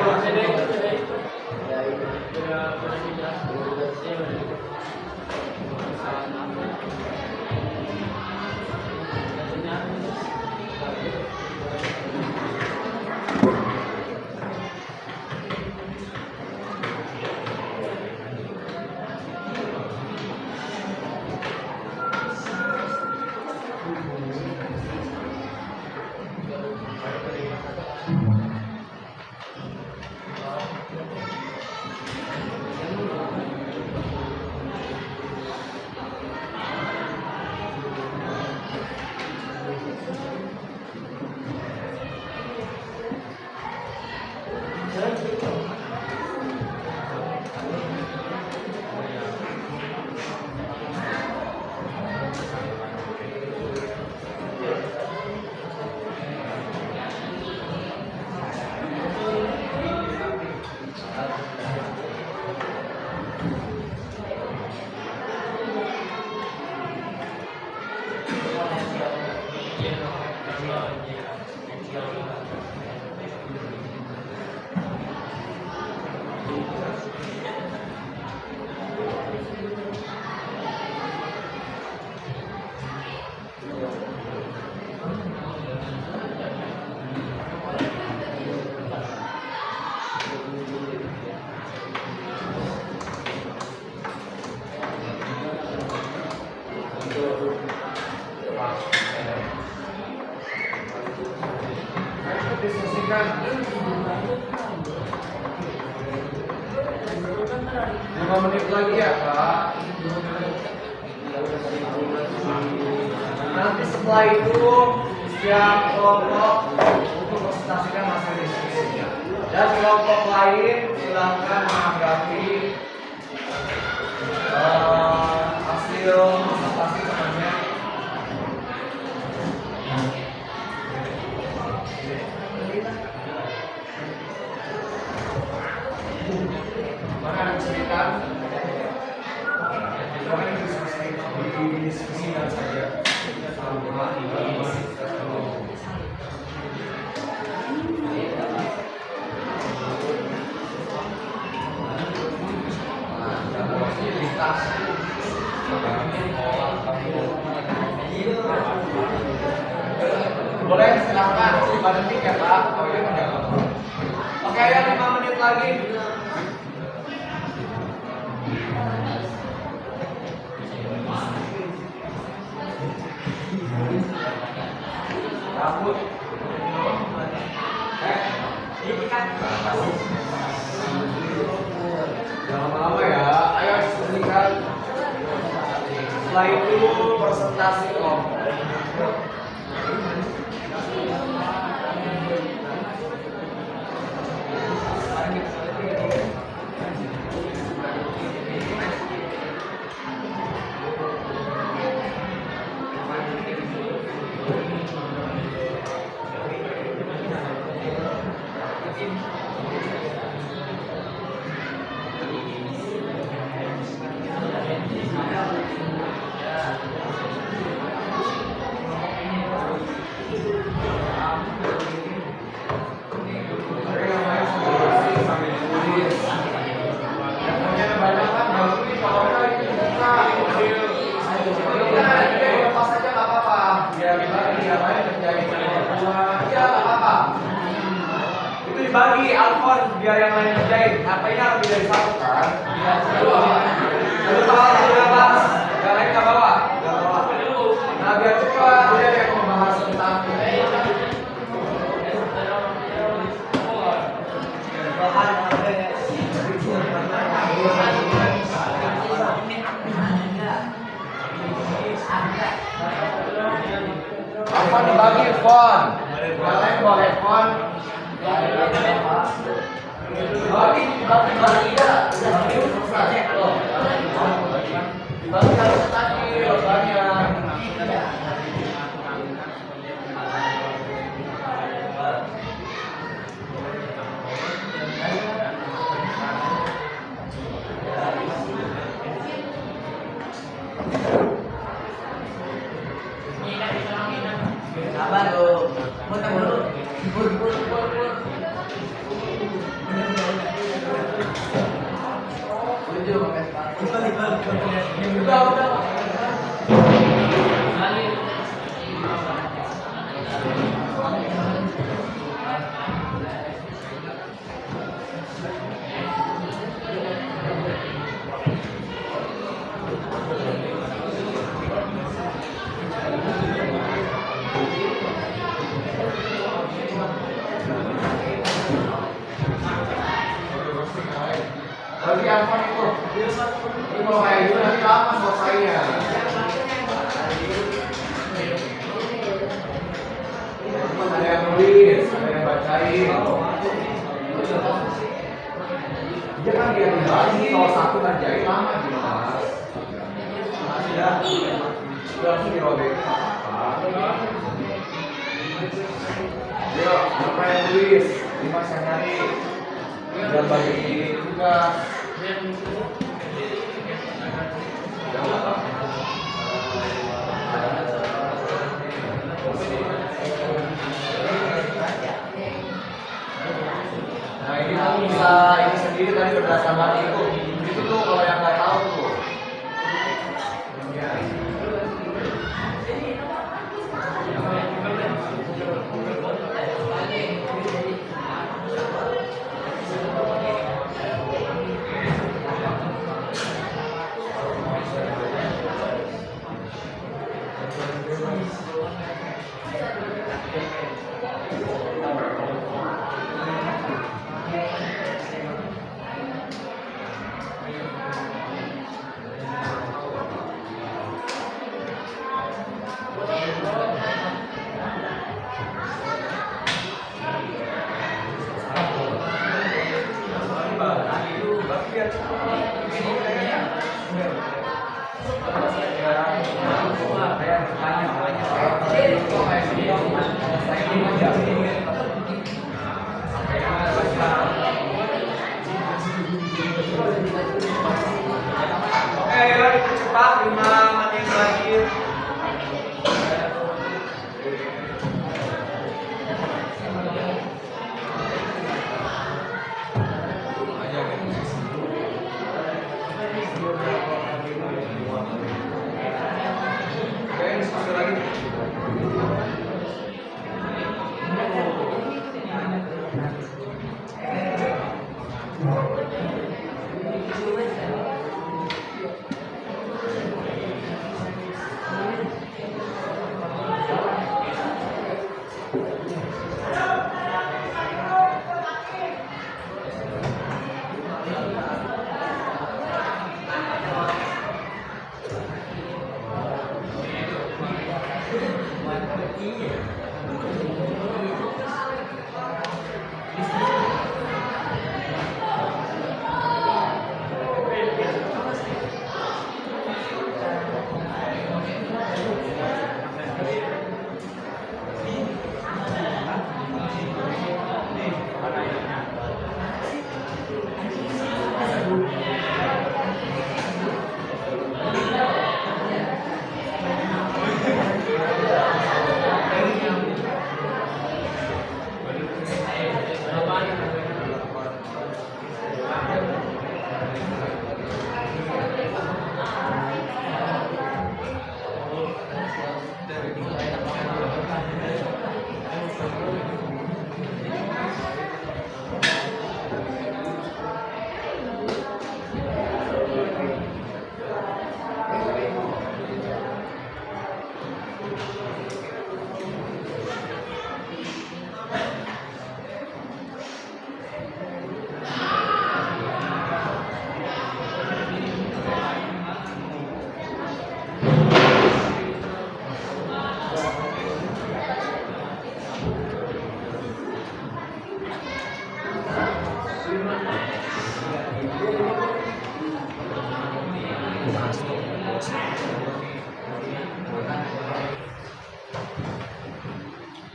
Diskusikan 5 menit lagi ya Kak. Nanti setelah itu setiap kelompok untuk presentasikan hasil diskusinya. Dan kelompok lain silakan menanggapi hasil presentasi temannya. Mana ada cerita? Jangan didiskusikan saja. Boleh silakan 5 detik ya Pak. Oke ya 5 menit lagi. Rambut. Jangan lama-lama ya. Ayo diskusikan. Setelah itu presentasi kelompok. Bagi Alfon biar yang lain kerjain, HP-nya lebih dari 1 kan? Lalu kalau sudah bahas, yang lain nggak bawa. Nah biar cepat dia yang membahas tentang Alfon dibagi font, yang lain boleh font. Bagi ya, selesai loh. Bagi harus tadi lobanya. Sabar lo, muter dulu. Bagi apa itu? Ini mau kayak gitu nanti lama selesainya. Ada yang nulis, ada yang bacain. Dia kan dia dibagi, kalau satu ngerjain lama gitu mas. Ya, langsung dirobek. Yuk, apa yang nulis? Dimas yang nyari. Biar bagi tugas. Nah ini kamu bisa ini sendiri tadi berdasarkan itu tuh kalau yang nggak tahu tuh. Oke, ayo cepat 5 menit lagi. Oke, diskusi lagi.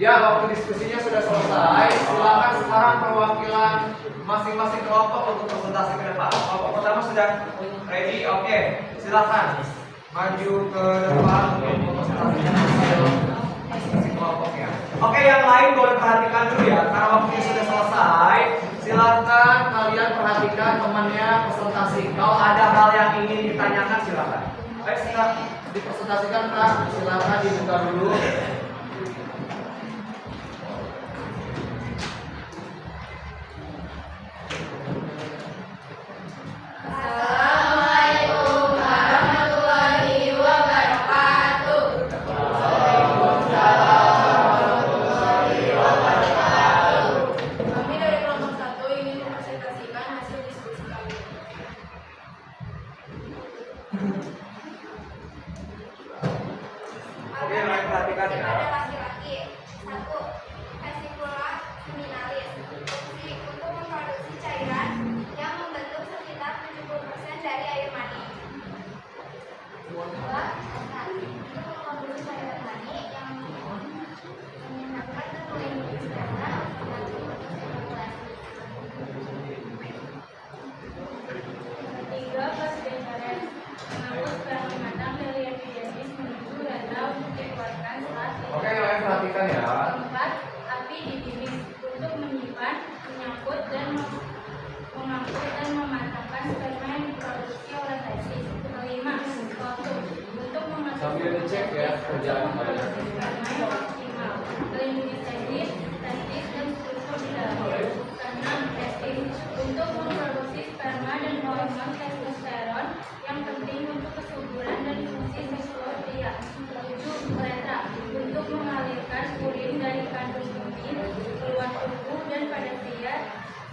Ya, waktu diskusinya sudah selesai. Silakan sekarang perwakilan masing-masing kelompok untuk presentasi ke depan. Kelompok pertama sudah ready, oke. Silakan maju ke depan untuk presentasinya masing-masing kelompoknya. Oke, yang lain boleh perhatikan dulu ya, karena waktunya sudah selesai. Silakan kalian perhatikan temannya presentasi. Kalau ada hal yang ingin ditanyakan silakan. Baik, silakan dipresentasikan Kak. Silakan dibuka dulu. Kami dari kelompok 1 ingin mempresentasikan hasil diskusi kami. Oke, lain perhatikan ya. Ada laki-laki. 1. Vesicula seminalis. Fungsi untuk memproduksi cairan yang membentuk sekitar 70% dari air mani. 2. Ostasi. Untuk memproduksi cairan mani yang menyenangkan dan melindungi darah dan sirkulasi. Oke, dicek ya kerjaan kalian. Melindungi teknis, teknik dan struktur di dalam. Keenam, testing untuk memproduksi sperma dan hormon testosteron yang penting untuk kesuburan dan fungsi seksual pria. 7. Uretra untuk mengalirkan urin dari kandung kemih keluar tubuh dan pada pria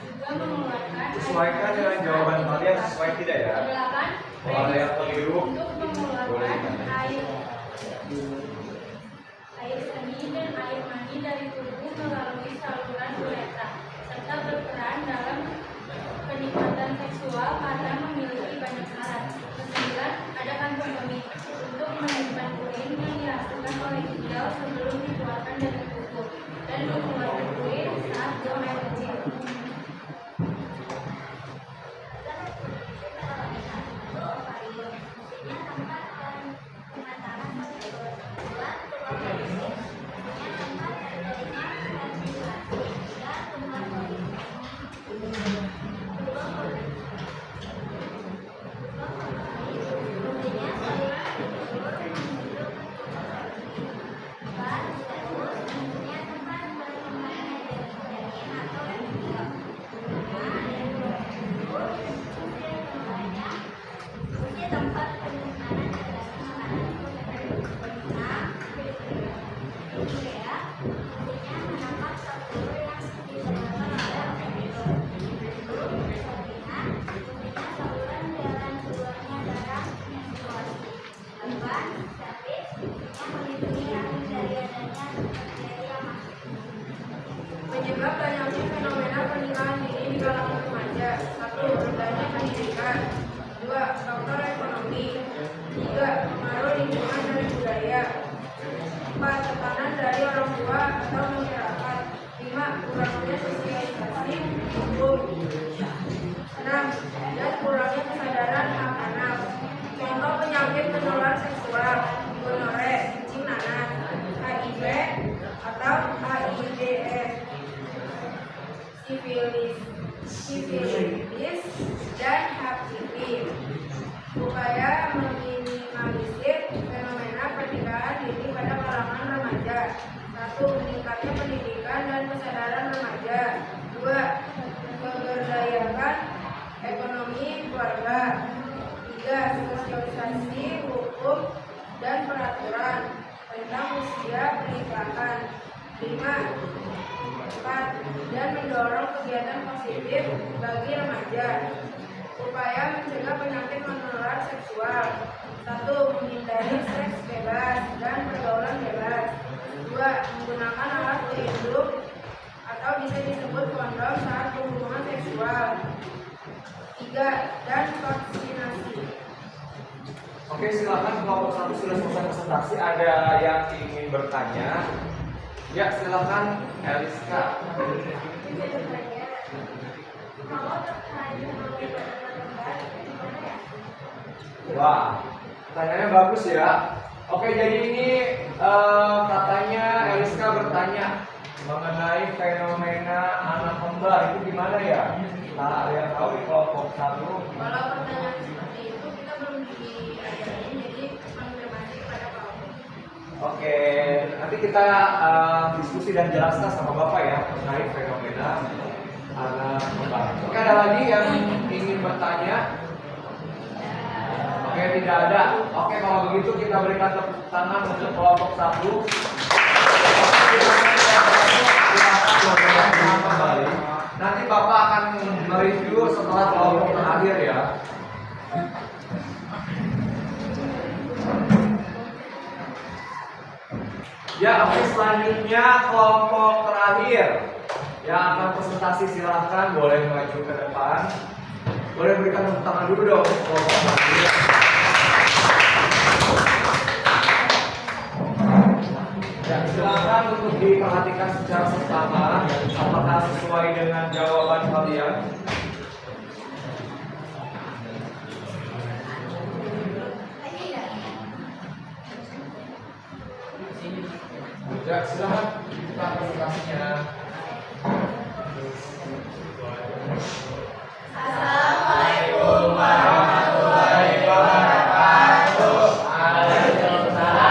juga mengeluarkan Sesuaikan dengan jawaban kalian sesuai tidak ya? 8. Kalau ada yang keliru, untuk mengeluarkan air seni dan air mani dari tubuh melalui saluran uretra serta berperan dalam penikmatan seksual karena memiliki banyak syarat. 9. Ada kantong kemih untuk menyimpan urin yang dihasilkan oleh ginjal sebelum dikeluarkan dari tubuh dan mengeluarkan urin saat buang air kecil. Penyebab banyaknya fenomena pernikahan dini di kalangan remaja. 1. Rendahnya pendidikan. 2. Faktor ekonomi. 3. Pengaruh lingkungan dan budaya. 4. Tekanan dari orang tua atau masyarakat. 5. Kurangnya sosialisasi hukum. 6. Dan kurangnya kesadaran hak anak. Contoh penyakit menular seksual: gonore, kencing nanas, HIV atau AIDS, sifilis, dan HPV. Upaya meminimalisir fenomena pernikahan dini pada kalangan remaja. 1. Meningkatnya pendidikan dan kesadaran remaja. 2. Memberdayakan ekonomi keluarga. 3. Sosialisasi hukum dan peraturan tentang usia pernikahan. 5. 4. Dan mendorong kegiatan positif bagi remaja. Upaya mencegah penyakit menular seksual. 1. Menghindari seks bebas dan pergaulan bebas. 2. Menggunakan alat pelindung atau bisa disebut kondom saat hubungan seksual. 3. Dan vaksinasi. Oke, silakan kelompok 1 sudah selesai presentasi. Ada yang ingin bertanya? Ya, silakan Eliska. Wah, pertanyaannya bagus ya. Oke, jadi ini katanya Eliska bertanya mengenai fenomena anak kembar itu gimana ya? Nah, ada yang tahu di kelompok 1? Kalau pertanyaan seperti itu kita belum diajarin, jadi konfirmasi kepada Pak Om. Oke, nanti kita diskusi dan jelaskan sama Bapak ya mengenai fenomena anak kembar. Oke, ada lagi yang ingin bertanya? Oke, tidak ada. Oke, kalau begitu kita berikan tepuk tangan untuk kelompok 1. Kembali. Nanti Bapak akan mereview setelah kelompok terakhir ya. Ya, oke, selanjutnya kelompok terakhir yang akan presentasi, silahkan boleh maju ke depan. Boleh berikan tepuk tangan dulu dong kelompok terakhir. Ya, silakan untuk diperhatikan secara seksama apakah sesuai dengan jawaban kalian. Ya, silakan kita presentasinya. Assalamualaikum warahmatullahi wabarakatuh. Waalaikumsalam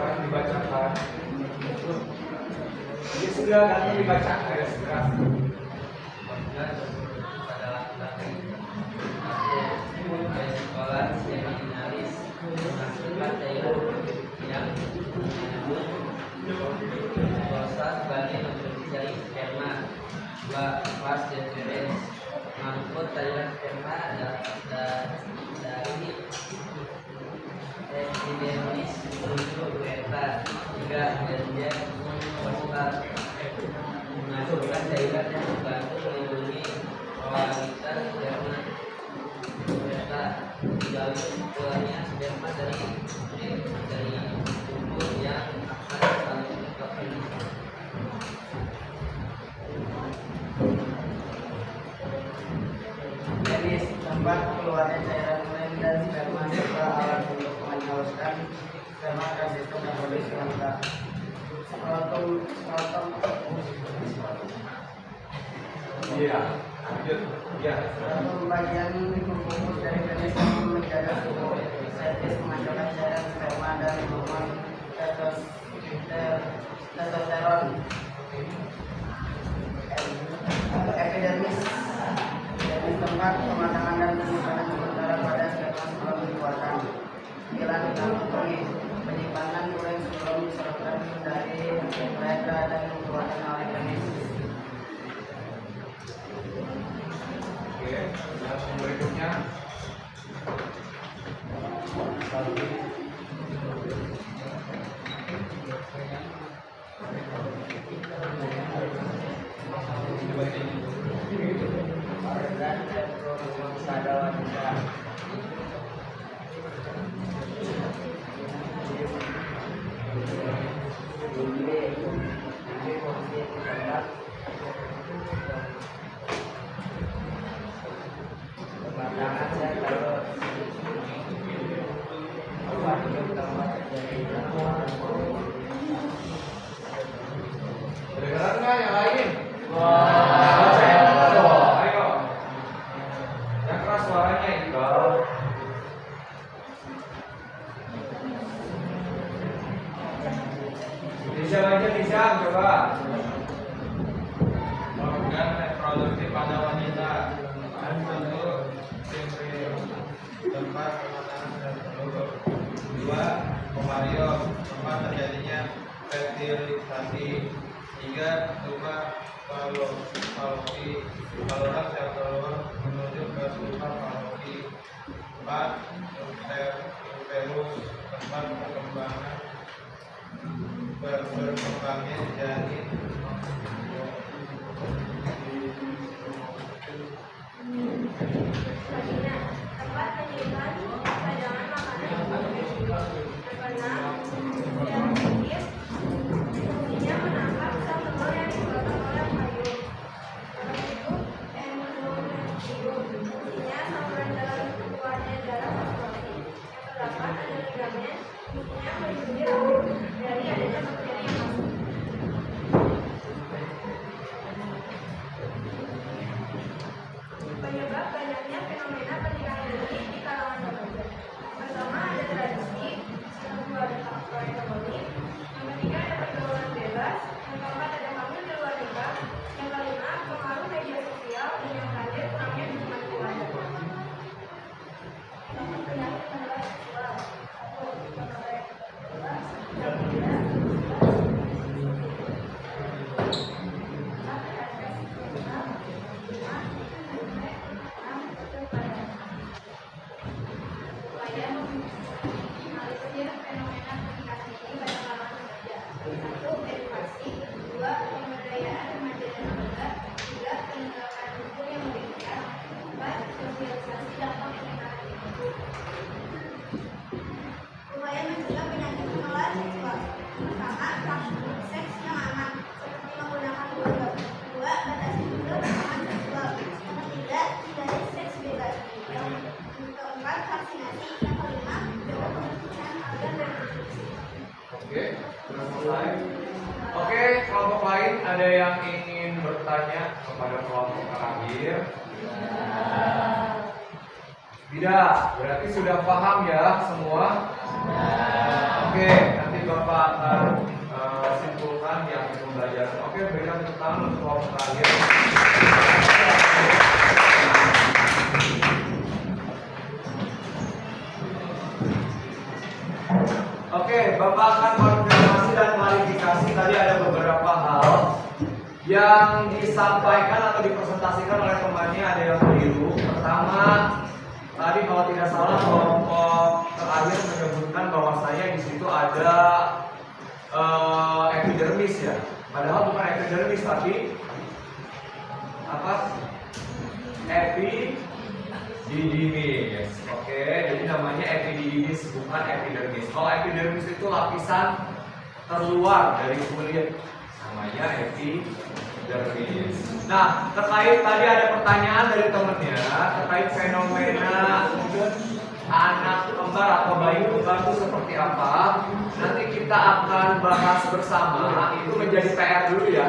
sekarang dibacakan. Ya sudah, nanti dibacakan ya sekarang. Pada laki-laki sekolah seminaris menghasilkan cairan yang menyebut proses sebagai memproduksi sperma. 2. Fast deferens mengangkut cairan sperma dari epidermis menuju uretra. 3. Ganja prostat menghasilkan cairan yang membantu melindungi kualitas sperma uretra. 3. Keluarnya sperma dari tubuh yang akan saling berkembang. Jadi tempat keluarnya cairan urin dan sperma serta alat untuk menghaluskan sperma dan sistem reproduksi wanita. Iya, lanjut. Iya. Skrotum bagian kukus dari penis yang menjaga suhu. Cervix menghasilkan cairan sperma dan hormon testosteron. Epidermis tempat pematangan dan penyimpanan sementara pada sperma sebelum dikeluarkan. 9. Anatomi penyimpangan urin sebelum diserapkan dari uretra dan dikeluarkan oleh penis. Oke, yang berikutnya. Organ reproduksi pada wanita. Pematangan saya kalau apa itu tempat terjadi Kedengeran nggak yang lain? Ayo. Yang keras suaranya Iqbal. Bisa aja bisa coba. Organ reproduksi pada wanita dan tentu tempat pematangan dan telur. 2. Ovarium tempat terjadinya fertilisasi. 3. Tuba Fallopi saluran sel telur menuju ke tuba Fallopi. 4. Uterus tempat perkembangan berkembangnya janin. Vagina, tempat penyimpan cadangan makanan yang keenam, yang kecil, fungsinya menangkap sel telur yang dikeluarkan oleh payung. 7. Endometrium, fungsinya saluran dalam keluarnya darah menstruasi. Yang ke-8 ada ligamen, fungsinya melindungi rambut dari adanya bakteri yang masuk. Penyebab banyaknya fenomena pernikahan dini di kalangan remaja. Pertama ada tradisi, yang kedua ada faktor ekonomi, yang ketiga ada pergaulan bebas, yang keempat ada hamil di luar nikah, yang kelima pengaruh media sosial, dan yang terakhir kurangnya dukungan keluarga. Penyakit menular seksual. 1. Gonorrea. 4. Oke, sudah mulai. Oke, kelompok lain ada yang ingin bertanya kepada kelompok terakhir? Tidak, berarti sudah paham ya semua? Oke, nanti Bapak Oke, Bapak akan konfirmasi dan klarifikasi. Tadi ada beberapa hal yang disampaikan atau dipresentasikan oleh temannya, ada yang keliru. Pertama, tadi kalau tidak salah kelompok terakhir menyebutkan bahwasanya di situ ada epidermis ya. Padahal bukan epidermis tapi apa? Epididymis. Oke, jadi namanya epididymis bukan epidermis. Kalau epidermis itu lapisan terluar dari kulit, namanya epidermis. Nah, terkait tadi ada pertanyaan dari temennya terkait fenomena anak kembar atau bayi kembar itu seperti apa. Nanti kita akan bahas bersama. Itu menjadi PR dulu ya.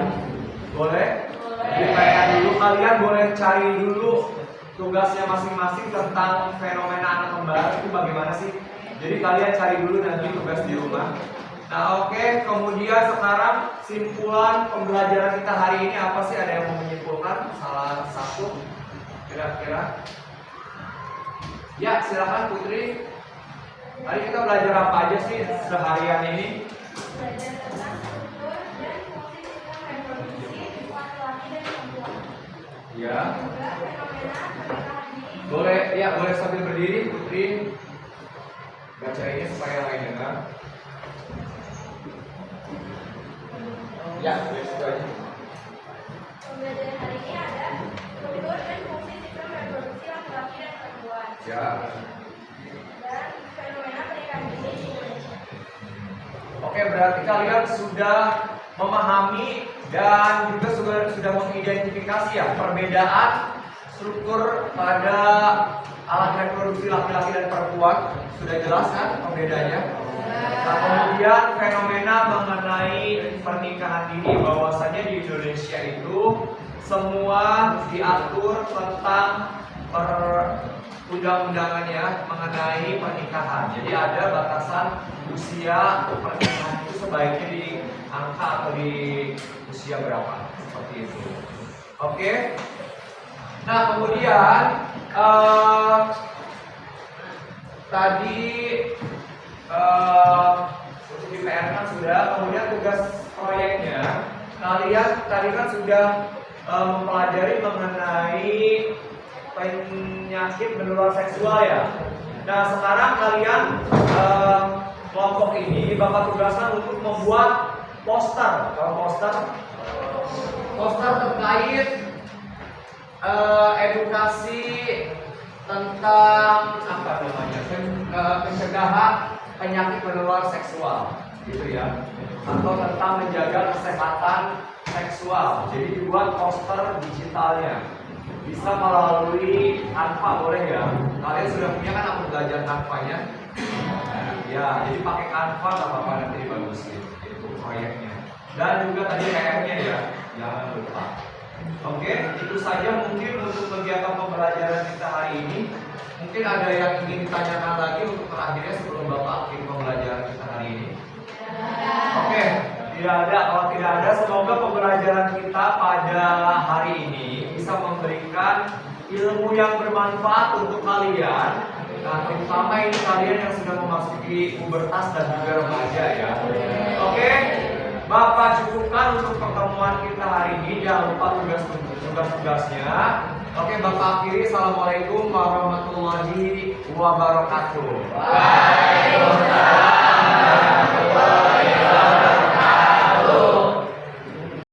Boleh? Jadi PR dulu. Kalian boleh cari dulu tugasnya masing-masing tentang fenomena anak kembar itu bagaimana sih. Jadi kalian cari dulu nanti tugas di rumah. Nah oke, kemudian sekarang simpulan pembelajaran kita hari ini apa sih? Ada yang mau menyimpulkan salah satu kira-kira? Ya silakan Putri. Tadi kita belajar apa aja sih seharian ini? Belajar tentang struktur dan fungsi sistem reproduksi laki-laki dan perempuan. Ya. Juga fenomena pernikahan dini. Boleh, ya boleh sambil berdiri Putri. Baca ini supaya lain dengar. Ya, boleh situ aja. Pembelajaran hari ini ada struktur dan fungsi sistem reproduksi laki-laki dan perempuan. Ya. Dan fenomena pernikahan dini di Indonesia. Oke, berarti kalian sudah memahami dan juga sudah mengidentifikasi ya perbedaan struktur pada alat reproduksi laki-laki dan perempuan. Sudah jelas kan perbedaannya? Nah, kemudian fenomena mengenai pernikahan dini, bahwasanya di Indonesia itu semua diatur tentang undang-undangannya mengenai pernikahan. Jadi ada batasan usia pernikahan itu sebaiknya di angka atau di usia berapa, seperti itu. Oke. Nah kemudian tadi untuk di PR kan sudah, kemudian tugas proyeknya kalian tadi kan sudah mempelajari mengenai penyakit menular seksual ya. Nah sekarang kalian kelompok ini Bapak tugaskan untuk membuat poster. Kalau poster terkait edukasi tentang apa namanya pencegahan penyakit menular seksual gitu ya, atau tentang menjaga kesehatan seksual. Jadi dibuat poster digitalnya, bisa melalui Canva, boleh ya? Kalian sudah punya kan aku belajar Canva-nya? Ya, jadi pakai Canva nggak apa-apa, nanti dibagusin itu proyeknya. Dan juga tadi PR-nya ya, jangan lupa. Oke, itu saja mungkin untuk kegiatan pembelajaran kita hari ini. Mungkin ada yang ingin ditanyakan lagi untuk terakhirnya sebelum Bapak akhiri pembelajaran kita hari ini. Oke, tidak ada. Kalau tidak ada, semoga pembelajaran kita pada hari ini bisa memberikan ilmu yang bermanfaat untuk kalian. Nah, terutama ini kalian yang sudah memasuki pubertas dan juga remaja ya. Oke, Bapak cukupkan untuk pertemuan kita hari ini. Jangan lupa tugas-tugasnya. Oke, Bapak akhiri. Assalamualaikum warahmatullahi wabarakatuh. Waalaikumsalam.